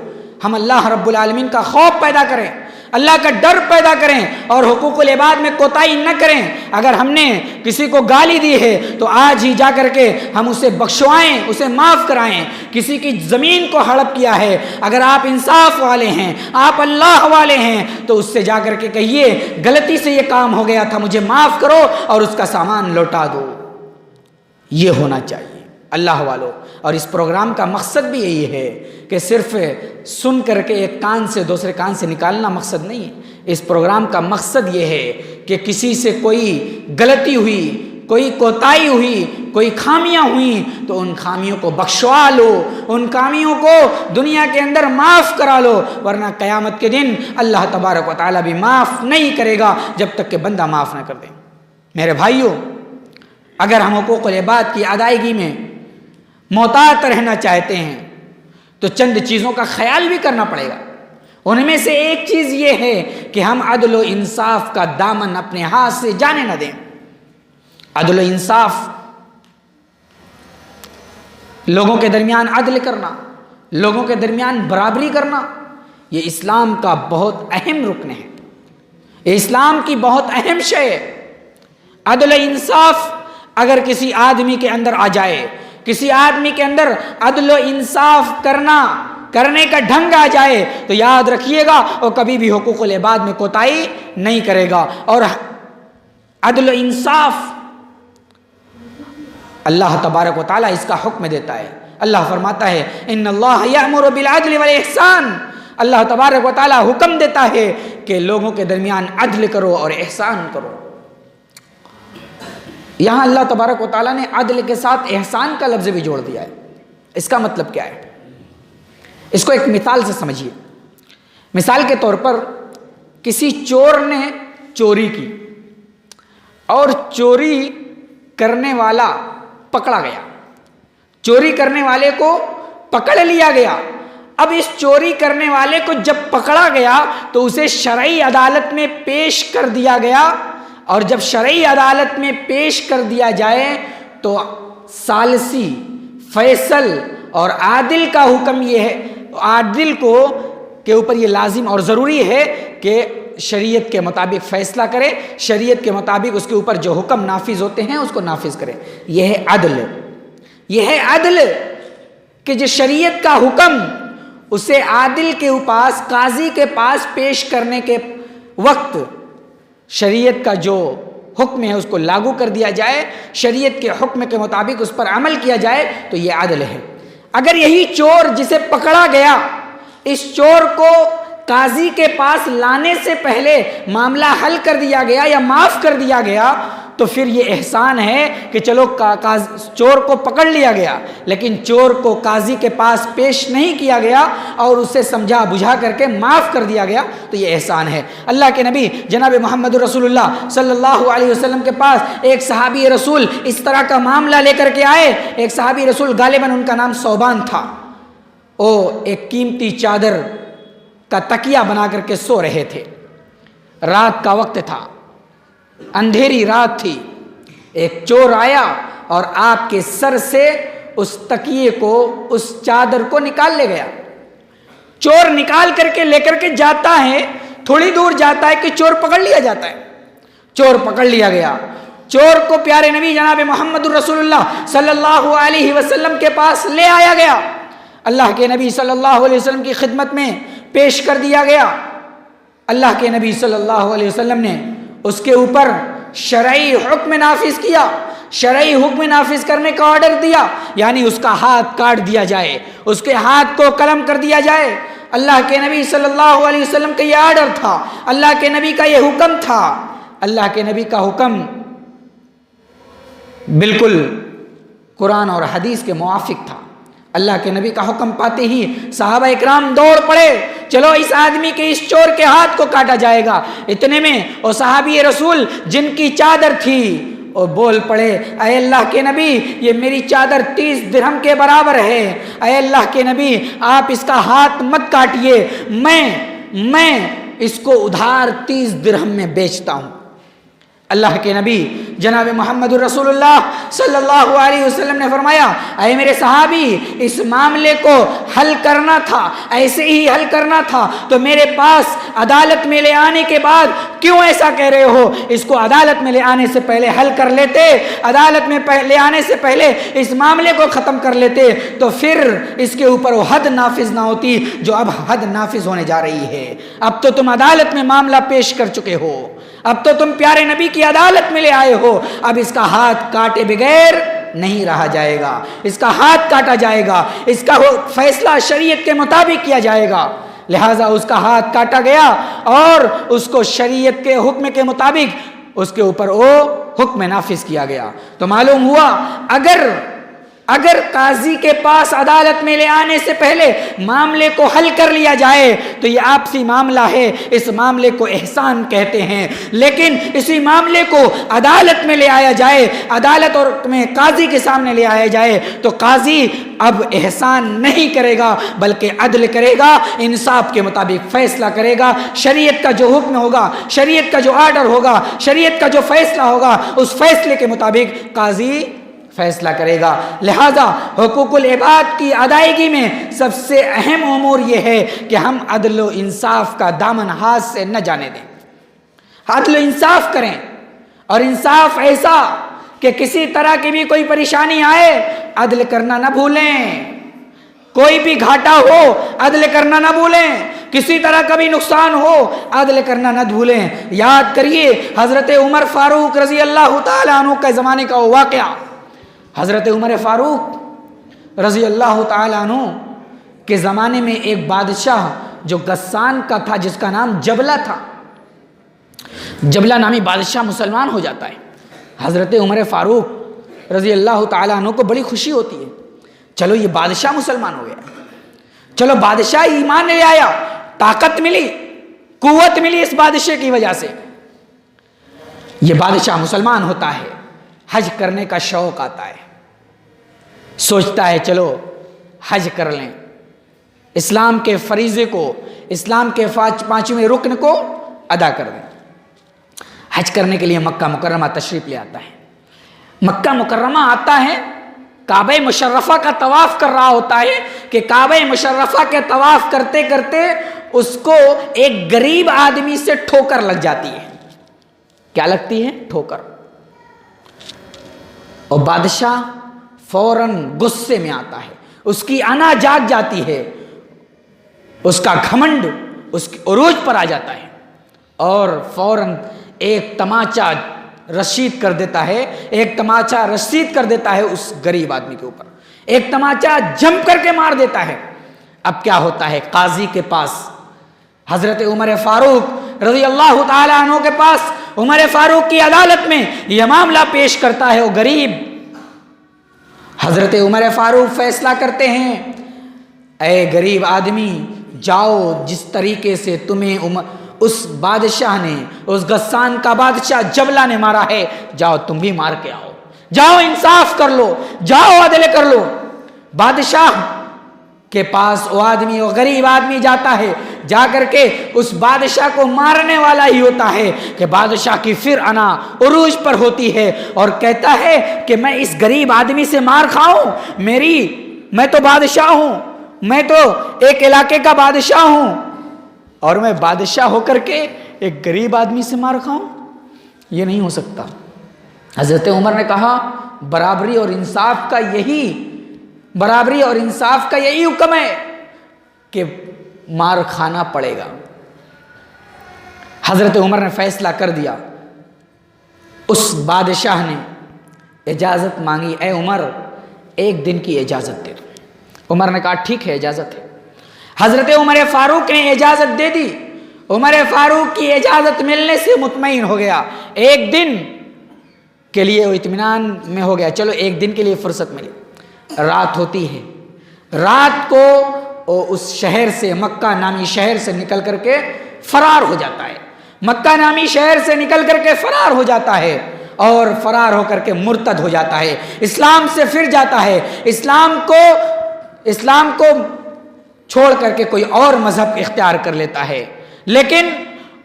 ہم اللہ رب العالمین کا خوف پیدا کریں، اللہ کا ڈر پیدا کریں اور حقوق العباد میں کوتاہی نہ کریں۔ اگر ہم نے کسی کو گالی دی ہے تو آج ہی جا کر کے ہم اسے بخشوائیں، اسے معاف کرائیں۔ کسی کی زمین کو ہڑپ کیا ہے، اگر آپ انصاف والے ہیں، آپ اللہ والے ہیں، تو اس سے جا کر کے کہیے غلطی سے یہ کام ہو گیا تھا، مجھے معاف کرو اور اس کا سامان لوٹا دو۔ یہ ہونا چاہیے اللہ والوں۔ اور اس پروگرام کا مقصد بھی یہی ہے کہ صرف سن کر کے ایک کان سے دوسرے کان سے نکالنا مقصد نہیں ہے۔ اس پروگرام کا مقصد یہ ہے کہ کسی سے کوئی غلطی ہوئی، کوئی کوتاہی ہوئی، کوئی خامیاں ہوئیں تو ان خامیوں کو بخشوا لو، ان خامیوں کو دنیا کے اندر معاف کرا لو، ورنہ قیامت کے دن اللہ تبارک و تعالیٰ بھی معاف نہیں کرے گا جب تک کہ بندہ معاف نہ کر دے۔ میرے بھائیوں، اگر ہم حقوق العباد کی ادائیگی میں محتاط رہنا چاہتے ہیں تو چند چیزوں کا خیال بھی کرنا پڑے گا۔ ان میں سے ایک چیز یہ ہے کہ ہم عدل و انصاف کا دامن اپنے ہاتھ سے جانے نہ دیں۔ عدل و انصاف، لوگوں کے درمیان عدل کرنا، لوگوں کے درمیان برابری کرنا، یہ اسلام کا بہت اہم رکن ہے، یہ اسلام کی بہت اہم شے ہے۔ عدل و انصاف اگر کسی آدمی کے اندر آ جائے، کسی آدمی کے اندر عدل و انصاف کرنے کا ڈھنگ آ جائے تو یاد رکھیے گا وہ کبھی بھی حقوق العباد میں کوتاہی نہیں کرے گا۔ اور عدل و انصاف اللہ تبارک و تعالیٰ اس کا حکم دیتا ہے۔ اللہ فرماتا ہے ان اللہ یأمر بالعدل والاحسان، اللہ تبارک و تعالیٰ حکم دیتا ہے کہ لوگوں کے درمیان عدل کرو اور احسان کرو۔ یہاں اللہ تبارک و تعالیٰ نے عدل کے ساتھ احسان کا لفظ بھی جوڑ دیا ہے۔ اس کا مطلب کیا ہے؟ اس کو ایک مثال سے سمجھیے۔ مثال کے طور پر کسی چور نے چوری کی اور چوری کرنے والا پکڑا گیا، چوری کرنے والے کو پکڑ لیا گیا۔ اب اس چوری کرنے والے کو جب پکڑا گیا تو اسے شرعی عدالت میں پیش کر دیا گیا، اور جب شرعی عدالت میں پیش کر دیا جائے تو ثالثی، فیصل اور عادل کا حکم یہ ہے، عادل کو کے اوپر یہ لازم اور ضروری ہے کہ شریعت کے مطابق فیصلہ کرے، شریعت کے مطابق اس کے اوپر جو حکم نافذ ہوتے ہیں اس کو نافذ کرے۔ یہ ہے عدل، یہ ہے عدل کہ جو شریعت کا حکم اسے عادل کے پاس، قاضی کے پاس پیش کرنے کے وقت شریعت کا جو حکم ہے اس کو لاگو کر دیا جائے، شریعت کے حکم کے مطابق اس پر عمل کیا جائے تو یہ عدل ہے۔ اگر یہی چور جسے پکڑا گیا، اس چور کو قاضی کے پاس لانے سے پہلے معاملہ حل کر دیا گیا یا معاف کر دیا گیا تو پھر یہ احسان ہے کہ چلو چور کو پکڑ لیا گیا، لیکن چور کو قاضی کے پاس پیش نہیں کیا گیا اور اسے سمجھا بجھا کر کے معاف کر دیا گیا تو یہ احسان ہے۔ اللہ کے نبی جناب محمد رسول اللہ صلی اللہ علیہ وسلم کے پاس ایک صحابی رسول اس طرح کا معاملہ لے کر کے آئے۔ ایک صحابی رسول، غالباً ان کا نام ثوبان تھا، وہ ایک قیمتی چادر کا تکیہ بنا کر کے سو رہے تھے، رات کا وقت تھا، اندھیری رات تھی۔ ایک چور آیا اور آپ کے سر سے اس تکیے کو، اس چادر کو نکال لے گیا۔ چور نکال کر کے لے کر کے جاتا ہے، تھوڑی دور جاتا ہے کہ چور پکڑ لیا جاتا ہے۔ چور پکڑ لیا گیا۔ چور کو پیارے نبی جناب محمد الرسول اللہ صلی اللہ علیہ وسلم کے پاس لے آیا گیا، اللہ کے نبی صلی اللہ علیہ وسلم کی خدمت میں پیش کر دیا گیا۔ اللہ کے نبی صلی اللہ علیہ وسلم نے اس کے اوپر شرعی حکم نافذ کیا، شرعی حکم نافذ کرنے کا آرڈر دیا، یعنی اس کا ہاتھ کاٹ دیا جائے، اس کے ہاتھ کو قلم کر دیا جائے۔ اللہ کے نبی صلی اللہ علیہ وسلم کا یہ آرڈر تھا، اللہ کے نبی کا یہ حکم تھا۔ اللہ کے نبی کا حکم بالکل قرآن اور حدیث کے موافق تھا۔ اللہ کے نبی کا حکم پاتے ہی صحابہ اکرام دوڑ پڑے، چلو اس آدمی کے، اس چور کے ہاتھ کو کاٹا جائے گا۔ اتنے میں وہ صحابی رسول جن کی چادر تھی وہ بول پڑے، اے اللہ کے نبی یہ میری چادر 30 درہم کے برابر ہے، اے اللہ کے نبی آپ اس کا ہاتھ مت کاٹیے، میں اس کو ادھار 30 درہم میں بیچتا ہوں۔ اللہ کے نبی جناب محمد الرسول اللہ صلی اللہ علیہ وسلم نے فرمایا، اے میرے صحابی اس معاملے کو حل کرنا تھا، ایسے ہی حل کرنا تھا تو میرے پاس عدالت میں لے آنے کے بعد کیوں ایسا کہہ رہے ہو؟ اس کو عدالت میں لے آنے سے پہلے حل کر لیتے، عدالت میں لے آنے سے پہلے اس معاملے کو ختم کر لیتے تو پھر اس کے اوپر وہ حد نافذ نہ ہوتی جو اب حد نافذ ہونے جا رہی ہے۔ اب تو تم عدالت میں معاملہ پیش کر چکے ہو، اب تو تم پیارے نبی کی عدالت میں لے آئے ہو، اب اس کا ہاتھ کاٹے بغیر نہیں رہا جائے گا، اس کا ہاتھ کاٹا جائے گا، اس کا فیصلہ شریعت کے مطابق کیا جائے گا۔ لہٰذا اس کا ہاتھ کاٹا گیا اور اس کو شریعت کے حکم کے مطابق اس کے اوپر وہ حکم نافذ کیا گیا۔ تو معلوم ہوا اگر قاضی کے پاس عدالت میں لے آنے سے پہلے معاملے کو حل کر لیا جائے تو یہ آپسی معاملہ ہے، اس معاملے کو احسان کہتے ہیں، لیکن اسی معاملے کو عدالت میں لے آیا جائے، عدالت اور میں قاضی کے سامنے لے آیا جائے تو قاضی اب احسان نہیں کرے گا بلکہ عدل کرے گا، انصاف کے مطابق فیصلہ کرے گا۔ شریعت کا جو حکم ہوگا، شریعت کا جو آرڈر ہوگا، شریعت کا جو فیصلہ ہوگا، اس فیصلے کے مطابق قاضی فیصلہ کرے گا۔ لہذا حقوق العباد کی ادائیگی میں سب سے اہم امور یہ ہے کہ ہم عدل و انصاف کا دامن ہاتھ سے نہ جانے دیں، عدل و انصاف کریں، اور انصاف ایسا کہ کسی طرح کی بھی کوئی پریشانی آئے عدل کرنا نہ بھولیں، کوئی بھی گھاٹا ہو عدل کرنا نہ بھولیں، کسی طرح کا بھی نقصان ہو عدل کرنا نہ بھولیں۔ یاد کریے حضرت عمر فاروق رضی اللہ تعالیٰ عنہ کے زمانے کا وہ واقعہ، حضرت عمر فاروق رضی اللہ تعالیٰ عنہ کے زمانے میں ایک بادشاہ جو غسان کا تھا جس کا نام جبلہ تھا، جبلہ نامی بادشاہ مسلمان ہو جاتا ہے۔ حضرت عمر فاروق رضی اللہ تعالیٰ عنہ کو بڑی خوشی ہوتی ہے، چلو یہ بادشاہ مسلمان ہو گیا، چلو بادشاہ ایمان لے آیا، طاقت ملی، قوت ملی اس بادشاہ کی وجہ سے، یہ بادشاہ مسلمان ہوتا ہے، حج کرنے کا شوق آتا ہے، سوچتا ہے چلو حج کر لیں، اسلام کے فریضے کو، اسلام کے 5ویں رکن کو ادا کر دیں۔ حج کرنے کے لیے مکہ مکرمہ تشریف لے آتا ہے، مکہ مکرمہ آتا ہے، کعبہ مشرفہ کا طواف کر رہا ہوتا ہے کہ کعبہ مشرفہ کے طواف کرتے کرتے اس کو ایک غریب آدمی سے ٹھوکر لگ جاتی ہے۔ کیا لگتی ہے؟ ٹھوکر۔ اور بادشاہ فوراً غصے میں آتا ہے، اس کی انا جاگ جاتی ہے، اس کا گھمنڈ اس کے عروج پر آ جاتا ہے اور فوراً ایک تماچا رشید کر دیتا ہے، ایک تماچا رشید کر دیتا ہے اس غریب آدمی کے اوپر، ایک تماچا جم کر کے مار دیتا ہے۔ اب کیا ہوتا ہے؟ قاضی کے پاس، حضرت عمر فاروق رضی اللہ تعالیٰ عنہ کے پاس، عمر فاروق کی عدالت میں یہ معاملہ پیش کرتا ہے وہ غریب۔ حضرت عمر فاروق فیصلہ کرتے ہیں، اے غریب آدمی جاؤ، جس طریقے سے تمہیں اس بادشاہ نے، اس غسان کا بادشاہ جبلہ نے مارا ہے، جاؤ تم بھی مار کے آؤ، جاؤ انصاف کر لو، جاؤ عدل کر لو۔ بادشاہ کے پاس وہ آدمی، وہ غریب آدمی جاتا ہے، جا کر کے اس بادشاہ کو مارنے والا ہی ہوتا ہے کہ بادشاہ کی پھر انا عروج پر ہوتی ہے اور کہتا ہے کہ میں اس غریب آدمی سے مار کھاؤں، میں تو بادشاہ ہوں، میں تو ایک علاقے کا بادشاہ ہوں اور میں بادشاہ ہو کر کے ایک غریب آدمی سے مار کھاؤں؟ یہ نہیں ہو سکتا۔ حضرت عمر نے کہا برابری اور انصاف کا یہی حکم ہے کہ مار کھانا پڑے گا۔ حضرت عمر نے فیصلہ کر دیا۔ اس بادشاہ نے اجازت مانگی، اے عمر ایک دن کی اجازت دے دو۔ عمر نے کہا ٹھیک ہے، اجازت ہے۔ حضرت عمر فاروق نے اجازت دے دی۔ عمر فاروق کی اجازت ملنے سے مطمئن ہو گیا، ایک دن کے لیے وہ اطمینان میں ہو گیا، چلو ایک دن کے لیے فرصت ملی۔ رات ہوتی ہے، رات کو وہ اس شہر سے، مکہ نامی شہر سے نکل کر کے فرار ہو جاتا ہے، مکہ نامی شہر سے نکل کر کے فرار ہو جاتا ہے اور فرار ہو کر کے مرتد ہو جاتا ہے، اسلام سے پھر جاتا ہے، اسلام کو چھوڑ کر کے کوئی اور مذہب اختیار کر لیتا ہے۔ لیکن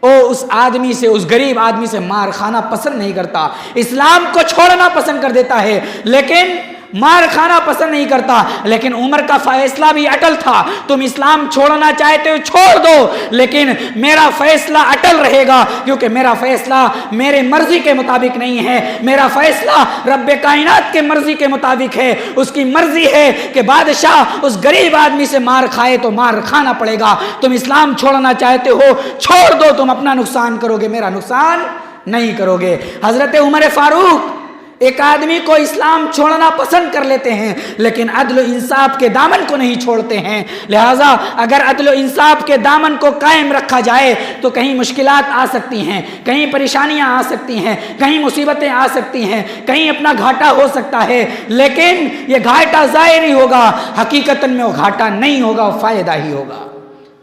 وہ اس آدمی سے، اس غریب آدمی سے مار کھانا پسند نہیں کرتا، اسلام کو چھوڑنا پسند کر دیتا ہے لیکن مار کھانا پسند نہیں کرتا۔ لیکن عمر کا فیصلہ بھی اٹل تھا، تم اسلام چھوڑنا چاہتے ہو چھوڑ دو، لیکن میرا فیصلہ اٹل رہے گا، کیونکہ میرا فیصلہ میرے مرضی کے مطابق نہیں ہے، میرا فیصلہ رب کائنات کے مرضی کے مطابق ہے۔ اس کی مرضی ہے کہ بادشاہ اس غریب آدمی سے مار کھائے تو مار کھانا پڑے گا۔ تم اسلام چھوڑنا چاہتے ہو چھوڑ دو، تم اپنا نقصان کرو گے، میرا نقصان نہیں کرو گے۔ حضرت عمر فاروق ایک آدمی کو اسلام چھوڑنا پسند کر لیتے ہیں لیکن عدل و انصاف کے دامن کو نہیں چھوڑتے ہیں۔ لہٰذا اگر عدل و انصاف کے دامن کو قائم رکھا جائے تو کہیں مشکلات آ سکتی ہیں، کہیں پریشانیاں آ سکتی ہیں، کہیں مصیبتیں آ سکتی ہیں، کہیں اپنا گھاٹا ہو سکتا ہے، لیکن یہ گھاٹا ظاہر ہی ہوگا، حقیقتاً میں وہ گھاٹا نہیں ہوگا، وہ فائدہ ہی ہوگا۔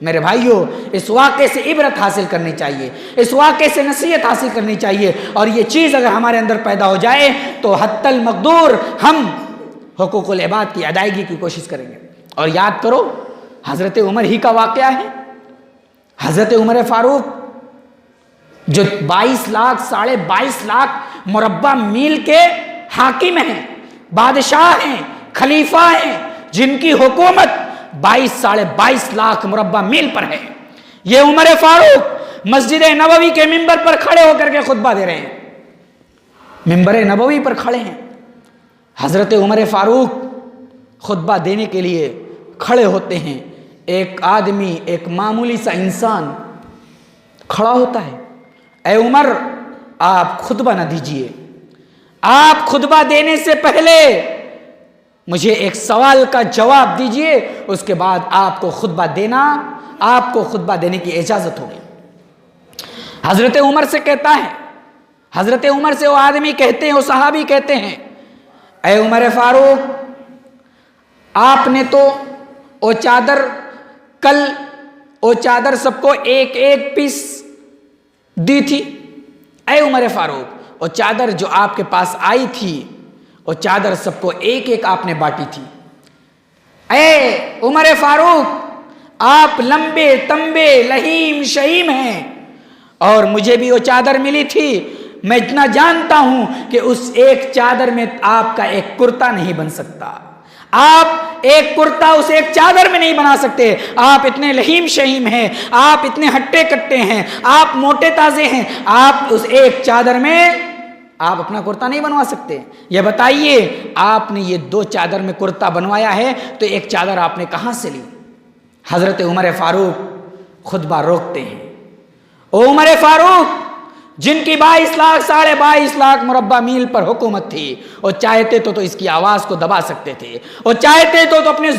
میرے بھائیوں، اس واقعے سے عبرت حاصل کرنی چاہیے، اس واقعے سے نصیحت حاصل کرنی چاہیے، اور یہ چیز اگر ہمارے اندر پیدا ہو جائے تو حتی المقدور ہم حقوق العباد کی ادائیگی کی کوشش کریں گے۔ اور یاد کرو حضرت عمر ہی کا واقعہ ہے، حضرت عمر فاروق جو 22 لاکھ 22.5 لاکھ مربع میل کے حاکم ہیں، بادشاہ ہیں، خلیفہ ہیں، جن کی حکومت 22.5 لاکھ مربع میل پر ہے۔ یہ عمر فاروق مسجد نبوی کے ممبر پر کھڑے ہو کر کے خطبہ دے رہے ہیں، ممبر نبوی پر کھڑے ہیں۔ حضرت عمر فاروق خطبہ دینے کے لیے کھڑے ہوتے ہیں، ایک آدمی، ایک معمولی سا انسان کھڑا ہوتا ہے، اے عمر آپ خطبہ نہ دیجئے، آپ خطبہ دینے سے پہلے مجھے ایک سوال کا جواب دیجئے، اس کے بعد آپ کو خطبہ دینے کی اجازت ہوگی۔ حضرت عمر سے کہتا ہے، حضرت عمر سے وہ آدمی کہتے ہیں، وہ صحابی کہتے ہیں، اے عمر فاروق آپ نے تو وہ چادر سب کو ایک ایک پیس دی تھی، اے عمر فاروق وہ چادر جو آپ کے پاس آئی تھی وہ چادر سب کو ایک ایک آپ نے بانٹی تھی۔ اے عمر فاروق آپ لمبے تمبے لہیم شہیم ہیں اور مجھے بھی وہ چادر ملی تھی، میں اتنا جانتا ہوں کہ اس ایک چادر میں آپ کا ایک کرتا نہیں بن سکتا، آپ ایک کرتا اس ایک چادر میں نہیں بنا سکتے، آپ اتنے لہیم شہیم ہیں، آپ اتنے ہٹے کٹے ہیں، آپ موٹے تازے ہیں، آپ اس ایک چادر میں آپ اپنا کرتا نہیں بنوا سکتے۔ یہ بتائیے آپ نے یہ 2 چادر میں کرتا بنوایا ہے تو ایک چادر آپ نے کہاں سے لی؟ حضرت عمر فاروق خطبہ روکتے ہیں۔ او عمر فاروق جن کی 22 لاکھ 22.5 لاکھ مربع میل پر حکومت تھی، وہ چاہتے تو اس کی آواز کو دبا سکتے تھے، وہ چاہتے تو اپنے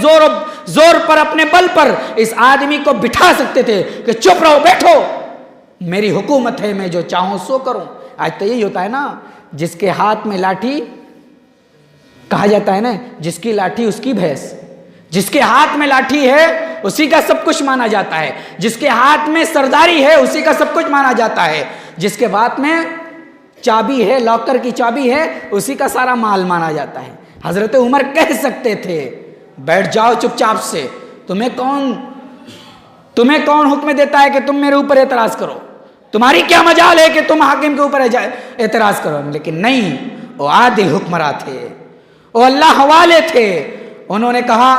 زور پر، اپنے بل پر اس آدمی کو بٹھا سکتے تھے کہ چپ رہو، بیٹھو، میری حکومت ہے، میں جو چاہوں سو کروں۔ آج تو یہی ہوتا ہے نا، جس کے ہاتھ میں لاٹھی، کہا جاتا ہے نا جس کی لاٹھی اس کی بھینس، جس کے ہاتھ میں لاٹھی ہے اسی کا سب کچھ مانا جاتا ہے، جس کے ہاتھ میں سرداری ہے اسی کا سب کچھ مانا جاتا ہے، جس کے ہاتھ میں چابی ہے، لاکر کی چابی ہے، اسی کا سارا مال مانا جاتا ہے۔ حضرت عمر کہہ سکتے تھے بیٹھ جاؤ چپ چاپ سے، تمہیں کون تمہیں کون حکم دیتا ہے کہ تم میرے اوپر اعتراض کرو؟ تمہاری کیا مجال ہے کہ تم حاکم کے اوپر اعتراض کرو؟ لیکن نہیں، وہ عادل حکمراں تھے، وہ اللہ والے تھے۔ انہوں نے کہا،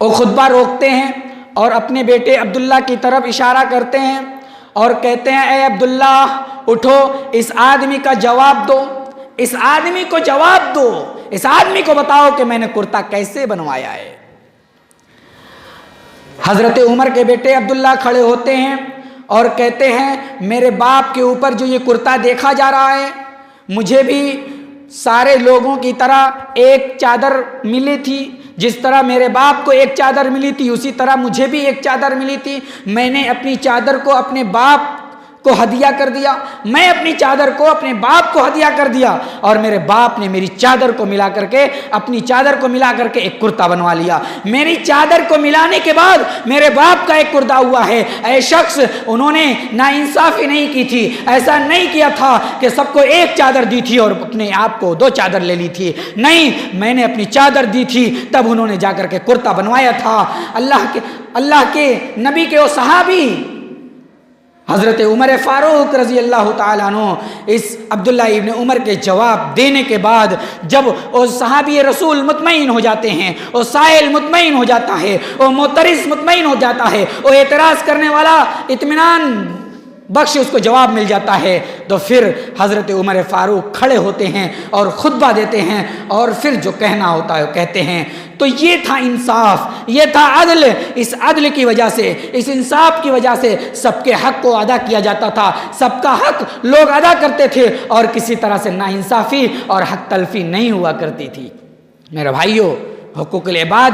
وہ خطبہ روکتے ہیں اور اپنے بیٹے عبداللہ کی طرف اشارہ کرتے ہیں اور کہتے ہیں، اے عبداللہ اٹھو، اس آدمی کا جواب دو، اس آدمی کو جواب دو، اس آدمی کو بتاؤ کہ میں نے کرتا کیسے بنوایا ہے۔ حضرت عمر کے بیٹے عبداللہ کھڑے ہوتے ہیں اور کہتے ہیں، میرے باپ کے اوپر جو یہ کرتا دیکھا جا رہا ہے، مجھے بھی سارے لوگوں کی طرح ایک چادر ملی تھی، جس طرح میرے باپ کو ایک چادر ملی تھی اسی طرح مجھے بھی ایک چادر ملی تھی۔ میں نے اپنی چادر کو اپنے باپ کو ہدیہ کر دیا، میں اپنی چادر کو اپنے باپ کو ہدیہ کر دیا، اور میرے باپ نے میری چادر کو ملا کر کے، اپنی چادر کو ملا کر کے ایک کرتا بنوا لیا۔ میری چادر کو ملانے کے بعد میرے باپ کا ایک کرتا ہوا ہے۔ اے شخص، انہوں نے ناانصافی نہیں کی تھی، ایسا نہیں کیا تھا کہ سب کو ایک چادر دی تھی اور اپنے آپ کو 2 چادر لے لی تھی، نہیں، میں نے اپنی چادر دی تھی تب انہوں نے جا کر کے کرتا بنوایا تھا۔ اللہ کے نبی کے وہ صحابی حضرت عمر فاروق رضی اللہ تعالیٰ عنہ اس عبداللہ ابن عمر کے جواب دینے کے بعد جب وہ صحابی رسول مطمئن ہو جاتے ہیں، وہ سائل مطمئن ہو جاتا ہے، وہ معترض مطمئن ہو جاتا ہے، وہ اعتراض کرنے والا اطمینان بخش اس کو جواب مل جاتا ہے، تو پھر حضرت عمر فاروق کھڑے ہوتے ہیں اور خطبہ دیتے ہیں اور پھر جو کہنا ہوتا ہے وہ کہتے ہیں۔ تو یہ تھا انصاف، یہ تھا عدل۔ اس عدل کی وجہ سے، اس انصاف کی وجہ سے سب کے حق کو ادا کیا جاتا تھا، سب کا حق لوگ ادا کرتے تھے اور کسی طرح سے ناانصافی اور حق تلفی نہیں ہوا کرتی تھی۔ میرے بھائیوں، حقوق العباد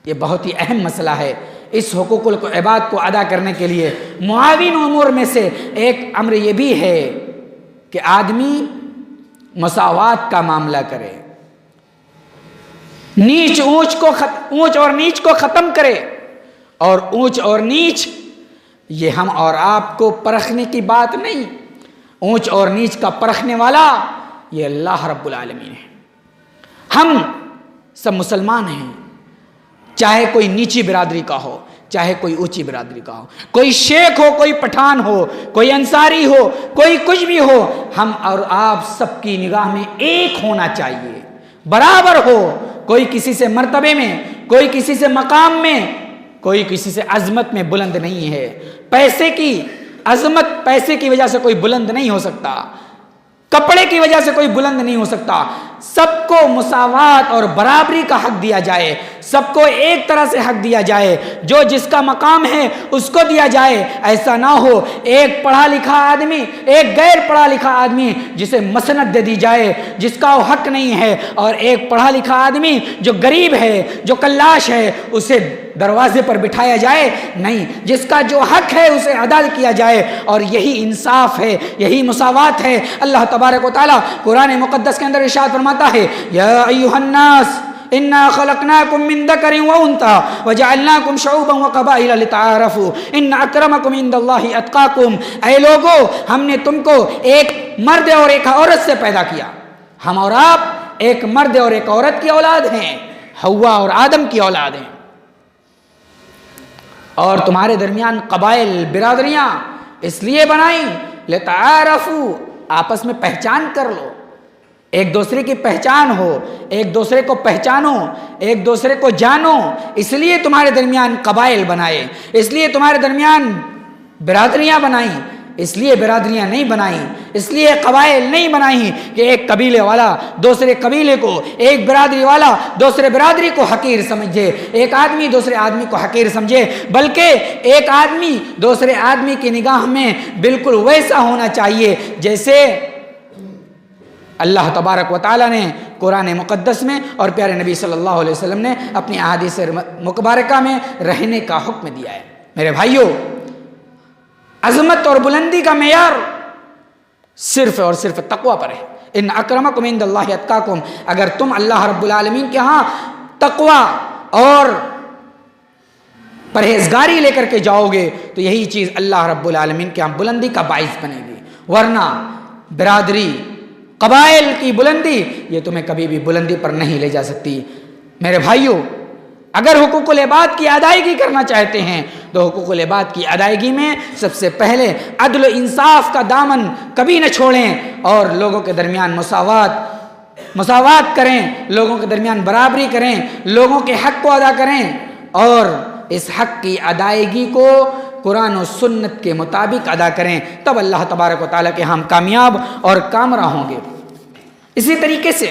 یہ بہت ہی اہم مسئلہ ہے۔ اس حقوق العباد کو ادا کرنے کے لیے معاون امور میں سے ایک امر یہ بھی ہے کہ آدمی مساوات کا معاملہ کرے، اونچ اور نیچ کو ختم کرے، اور اونچ اور نیچ یہ ہم اور آپ کو پرکھنے کی بات نہیں، اونچ اور نیچ کا پرکھنے والا یہ اللہ رب العالمین ہے۔ ہم سب مسلمان ہیں، چاہے کوئی نیچی برادری کا ہو، چاہے کوئی اونچی برادری کا ہو، کوئی شیخ ہو، کوئی پٹھان ہو، کوئی انصاری ہو، کوئی کچھ بھی ہو، ہم اور آپ سب کی نگاہ میں ایک ہونا چاہیے، برابر ہو۔ کوئی کسی سے مرتبے میں، کوئی کسی سے مقام میں، کوئی کسی سے عظمت میں بلند نہیں ہے۔ پیسے کی عظمت، پیسے کی وجہ سے کوئی بلند نہیں ہو سکتا، کپڑے کی وجہ سے کوئی بلند نہیں ہو سکتا۔ سب کو مساوات اور برابری کا حق دیا جائے، سب کو ایک طرح سے حق دیا جائے، جو جس کا مقام ہے اس کو دیا جائے۔ ایسا نہ ہو ایک پڑھا لکھا آدمی ایک غیر پڑھا لکھا آدمی جسے مسند دے دی جائے جس کا وہ حق نہیں ہے، اور ایک پڑھا لکھا آدمی جو غریب ہے، جو کلاش ہے، اسے دروازے پر بٹھایا جائے۔ نہیں، جس کا جو حق ہے اسے ادا کیا جائے، اور یہی انصاف ہے، یہی مساوات ہے۔ اللہ تبارک و تعالیٰ قرآن مقدس کے اندر ارشاد فرماتا ہے، یا ایھا الناس انا خلقناکم من ذکر و انثی وجعلناکم شعوبا وقبائل لتعارفوا ان اکرمکم عند اللہ اتقاکم۔ اے لوگو، ہم نے تم کو ایک مرد اور ایک عورت سے پیدا کیا۔ ہم اور آپ ایک مرد اور ایک عورت کی اولاد ہیں، حوا اور آدم کی اولاد ہیں، اور تمہارے درمیان قبائل، برادریاں اس لیے بنائیں لتعارفوا، آپس میں پہچان کر لو، ایک دوسرے کی پہچان ہو، ایک دوسرے کو پہچانو، ایک دوسرے کو جانو۔ اس لیے تمہارے درمیان قبائل بنائے، اس لیے تمہارے درمیان برادریاں بنائیں، اس لیے برادریاں نہیں بنائیں، اس لیے قبائل نہیں بنائیں کہ ایک قبیلے والا دوسرے قبیلے کو، ایک برادری والا دوسرے برادری کو حقیر سمجھے، ایک آدمی دوسرے آدمی کو حقیر سمجھے، بلکہ ایک آدمی دوسرے آدمی کی نگاہ میں بالکل ویسا ہونا چاہیے جیسے اللہ تبارک و تعالیٰ نے قرآن مقدس میں اور پیارے نبی صلی اللہ علیہ وسلم نے اپنی احادیث مبارکہ میں رہنے کا حکم دیا ہے۔ میرے بھائیوں، عظمت اور بلندی کا معیار صرف اور صرف تقوی پر ہے۔ ان اکرمکم عند اللہ اتقاکم، اگر تم اللہ رب العالمین کے ہاں تقوی اور پرہیزگاری لے کر کے جاؤ گے تو یہی چیز اللہ رب العالمین کے ہاں بلندی کا باعث بنے گی، ورنہ برادری، قبائل کی بلندی یہ تمہیں کبھی بھی بلندی پر نہیں لے جا سکتی۔ میرے بھائیوں، اگر حقوق العباد کی ادائیگی کرنا چاہتے ہیں تو حقوق العباد کی ادائیگی میں سب سے پہلے عدل و انصاف کا دامن کبھی نہ چھوڑیں اور لوگوں کے درمیان مساوات کریں، لوگوں کے درمیان برابری کریں، لوگوں کے حق کو ادا کریں اور اس حق کی ادائیگی کو قرآن و سنت کے مطابق ادا کریں، تب اللہ تبارک و تعالیٰ کے ہم کامیاب اور کامرا ہوں گے۔ اسی طریقے سے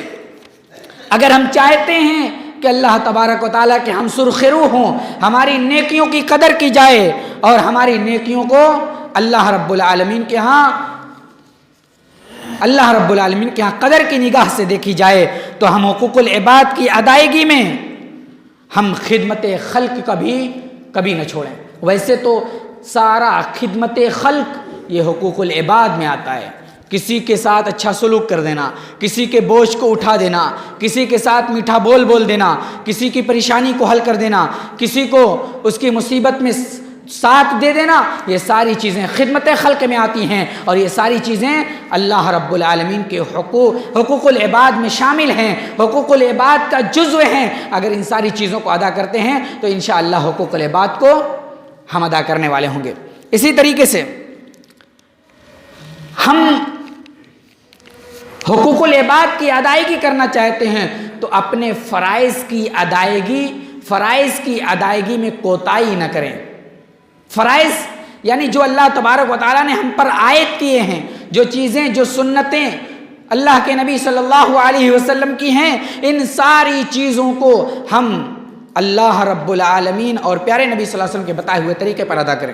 اگر ہم چاہتے ہیں کہ اللہ تبارک و تعالیٰ کے ہم سرخرو ہوں، ہماری نیکیوں کی قدر کی جائے اور ہماری نیکیوں کو اللہ رب العالمین کے ہاں قدر کی نگاہ سے دیکھی جائے، تو ہم حقوق العباد کی ادائیگی میں ہم خدمت خلق کبھی نہ چھوڑیں۔ ویسے تو سارا خدمت خلق یہ حقوق العباد میں آتا ہے، کسی کے ساتھ اچھا سلوک کر دینا، کسی کے بوجھ کو اٹھا دینا، کسی کے ساتھ میٹھا بول دینا، کسی کی پریشانی کو حل کر دینا، کسی کو اس کی مصیبت میں ساتھ دے دینا، یہ ساری چیزیں خدمت خلق میں آتی ہیں اور یہ ساری چیزیں اللہ رب العالمین کے حقوق العباد میں شامل ہیں، حقوق العباد کا جزو ہیں۔ اگر ان ساری چیزوں کو ادا کرتے ہیں تو انشاءاللہ حقوق العباد کو ہم ادا کرنے والے ہوں گے۔ اسی طریقے سے ہم حقوق العباد کی ادائیگی کرنا چاہتے ہیں تو اپنے فرائض کی ادائیگی میں کوتاہی نہ کریں۔ فرائض یعنی جو اللہ تبارک و تعالیٰ نے ہم پر عائد کیے ہیں، جو چیزیں، جو سنتیں اللہ کے نبی صلی اللہ علیہ وسلم کی ہیں، ان ساری چیزوں کو ہم اللہ رب العالمین اور پیارے نبی صلی اللہ علیہ وسلم کے بتائے ہوئے طریقے پر ادا کریں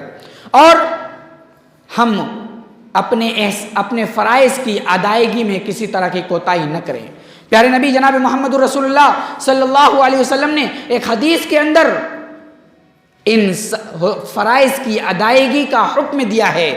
اور ہم اپنے فرائض کی ادائیگی میں کسی طرح کی کوتاہی نہ کریں۔ پیارے نبی جناب محمد رسول اللہ صلی اللہ علیہ وسلم نے ایک حدیث کے اندر ان فرائض کی ادائیگی کا حکم دیا ہے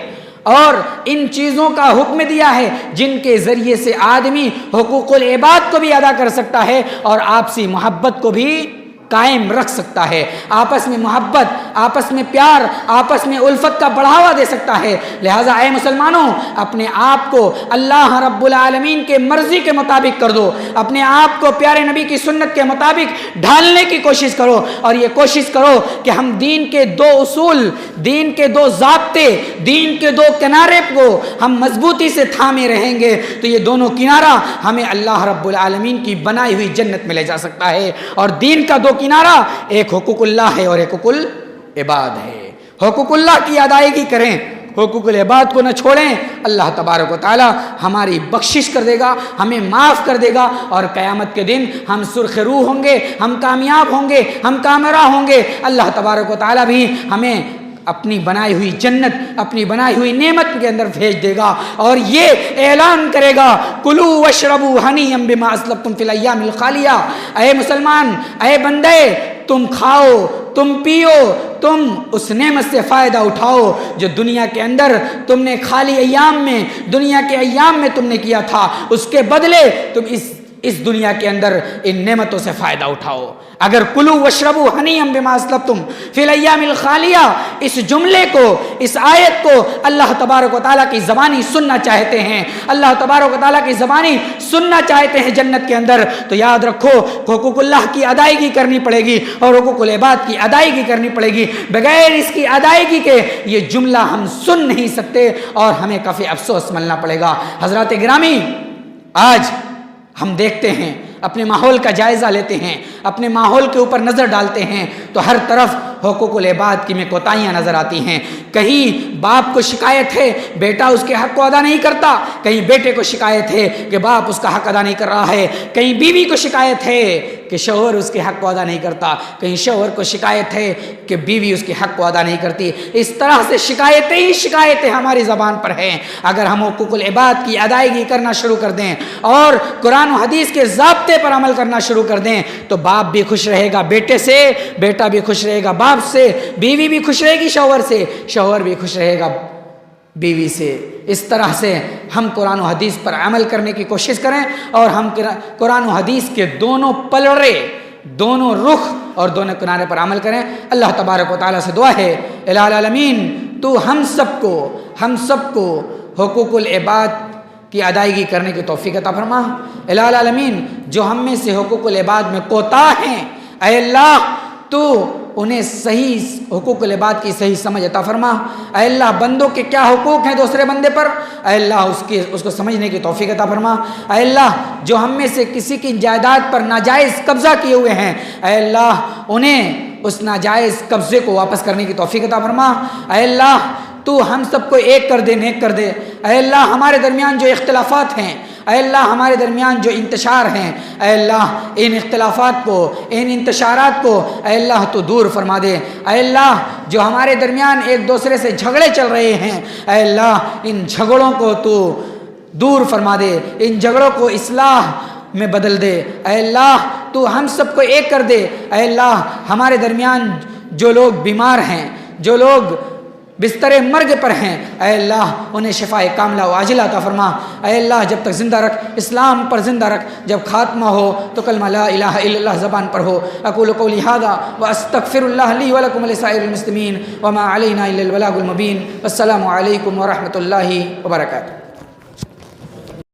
اور ان چیزوں کا حکم دیا ہے جن کے ذریعے سے آدمی حقوق العباد کو بھی ادا کر سکتا ہے اور آپسی محبت کو بھی قائم رکھ سکتا ہے، آپس میں محبت، آپس میں پیار، آپس میں الفت کا بڑھاوا دے سکتا ہے۔ لہٰذا اے مسلمانوں، اپنے آپ کو اللہ رب العالمین کے مرضی کے مطابق کر دو، اپنے آپ کو پیارے نبی کی سنت کے مطابق ڈھالنے کی کوشش کرو اور یہ کوشش کرو کہ ہم دین کے دو اصول، دین کے دو ضابطے، دین کے دو کنارے کو ہم مضبوطی سے تھامے رہیں گے تو یہ دونوں کنارہ ہمیں اللہ رب العالمین کی بنائی ہوئی جنت میں لے جا سکتا ہے۔ اور دین کا دو کنارہ ایک حقوق اللہ ہے اور ایک حقوق العباد ہے۔ حقوق اللہ کی ادائیگی کریں، حقوق العباد کو نہ چھوڑیں، اللہ تبارک و تعالی ہماری بخشش کر دے گا، ہمیں معاف کر دے گا اور قیامت کے دن ہم سرخ روح ہوں گے، ہم کامیاب ہوں گے، ہم کامرا ہوں گے۔ اللہ تبارک و تعالی بھی ہمیں اپنی بنائی ہوئی جنت، اپنی بنائی ہوئی نعمت کے اندر بھیج دے گا اور یہ اعلان کرے گا کلوا واشربوا ہنیئا بما اسلفتم فی الایام الخالیہ۔ اے مسلمان، اے بندے، تم کھاؤ، تم پیو، تم اس نعمت سے فائدہ اٹھاؤ جو دنیا کے اندر تم نے خالی ایام میں، دنیا کے ایام میں تم نے کیا تھا، اس کے بدلے تم اس دنیا کے اندر ان نعمتوں سے فائدہ اٹھاؤ۔ اگر کلوا واشربوا ہنیئا بما اسلفتم فی الایام الخالیہ، اس جملے کو، اس آیت کو اللہ تبارک و تعالیٰ کی زبانی سننا چاہتے ہیں، اللہ تبارک و تعالیٰ کی زبانی سننا چاہتے ہیں جنت کے اندر، تو یاد رکھو حقوق اللہ کی ادائیگی کرنی پڑے گی اور حقوق العباد کی ادائیگی کرنی پڑے گی۔ بغیر اس کی ادائیگی کے یہ جملہ ہم سن نہیں سکتے اور ہمیں کافی افسوس ملنا پڑے گا۔ حضرات گرامی، آج ہم دیکھتے ہیں، اپنے ماحول کا جائزہ لیتے ہیں، اپنے ماحول کے اوپر نظر ڈالتے ہیں تو ہر طرف حقوق العباد کی میں کوتاہیاں نظر آتی ہیں۔ کہیں باپ کو شکایت ہے بیٹا اس کے حق کو ادا نہیں کرتا، کہیں بیٹے کو شکایت ہے کہ باپ اس کا حق ادا نہیں کر رہا ہے، کہیں بیوی کو شکایت ہے کہ شوہر اس کے حق کو ادا نہیں کرتا، کہیں شوہر کو شکایت ہے کہ بیوی اس کے حق کو ادا نہیں کرتی۔ اس طرح سے شکایتیں ہی شکایتیں ہماری زبان پر ہیں۔ اگر ہم حقوق العباد کی ادائیگی کرنا شروع کر دیں اور قرآن و حدیث کے ضابطے پر عمل کرنا شروع کر دیں تو باپ بھی خوش رہے گا بیٹے سے، بیٹا بھی خوش رہے گا باپ سے، بیوی بھی خوش رہے گی شوہر سے، شوہر بھی خوش رہے گا بیوی سے۔ اس طرح سے ہم قرآن و حدیث پر عمل کرنے کی کوشش کریں اور ہم قرآن و حدیث کے دونوں پلڑے، دونوں رخ اور دونوں کنارے پر عمل کریں۔ اللہ تبارک و تعالیٰ سے دعا ہے الہ العالمین تو ہم سب کو حقوق العباد کی ادائیگی کرنے کی توفیق عطا فرما۔ الہ العالمین جو ہم میں سے حقوق العباد میں کوتاہ ہیں، اے اللہ تو انہیں صحیح حقوق العباد کی صحیح سمجھ عطا فرما۔ اے اللہ بندوں کے کیا حقوق ہیں دوسرے بندے پر، اے اللہ اس کو سمجھنے کی توفیق عطا فرما۔ اے اللہ جو ہم میں سے کسی کی جائیداد پر ناجائز قبضہ کیے ہوئے ہیں، اے اللہ انہیں اس ناجائز قبضے کو واپس کرنے کی توفیق عطا فرما۔ اے اللہ تو ہم سب کو ایک کر دے، نیک کر دے۔ اے اللہ ہمارے درمیان جو اختلافات ہیں، اے اللہ ہمارے درمیان جو انتشار ہیں، اے اللہ ان اختلافات کو، ان انتشارات کو اے اللہ تو دور فرما دے۔ اے اللہ جو ہمارے درمیان ایک دوسرے سے جھگڑے چل رہے ہیں، اے اللہ ان جھگڑوں کو تو دور فرما دے، ان جھگڑوں کو اصلاح میں بدل دے۔ اے اللہ تو ہم سب کو ایک کر دے۔ اے اللہ ہمارے درمیان جو لوگ بیمار ہیں، جو لوگ بستر مرگ پر ہیں، اے اللہ انہیں شفائے کاملہ و عاجلہ عطا فرما۔ اے اللہ جب تک زندہ رکھ، اسلام پر زندہ رکھ، جب خاتمہ ہو تو کلمہ لا الہ الا اللہ زبان پر ہو۔ اقول قولی ھذا واستغفر اللہ لی ولکم ولسائر المسلمین وما علینا الا البلاغ المبین۔ السلام علیکم ورحمۃ اللہ وبرکاتہ۔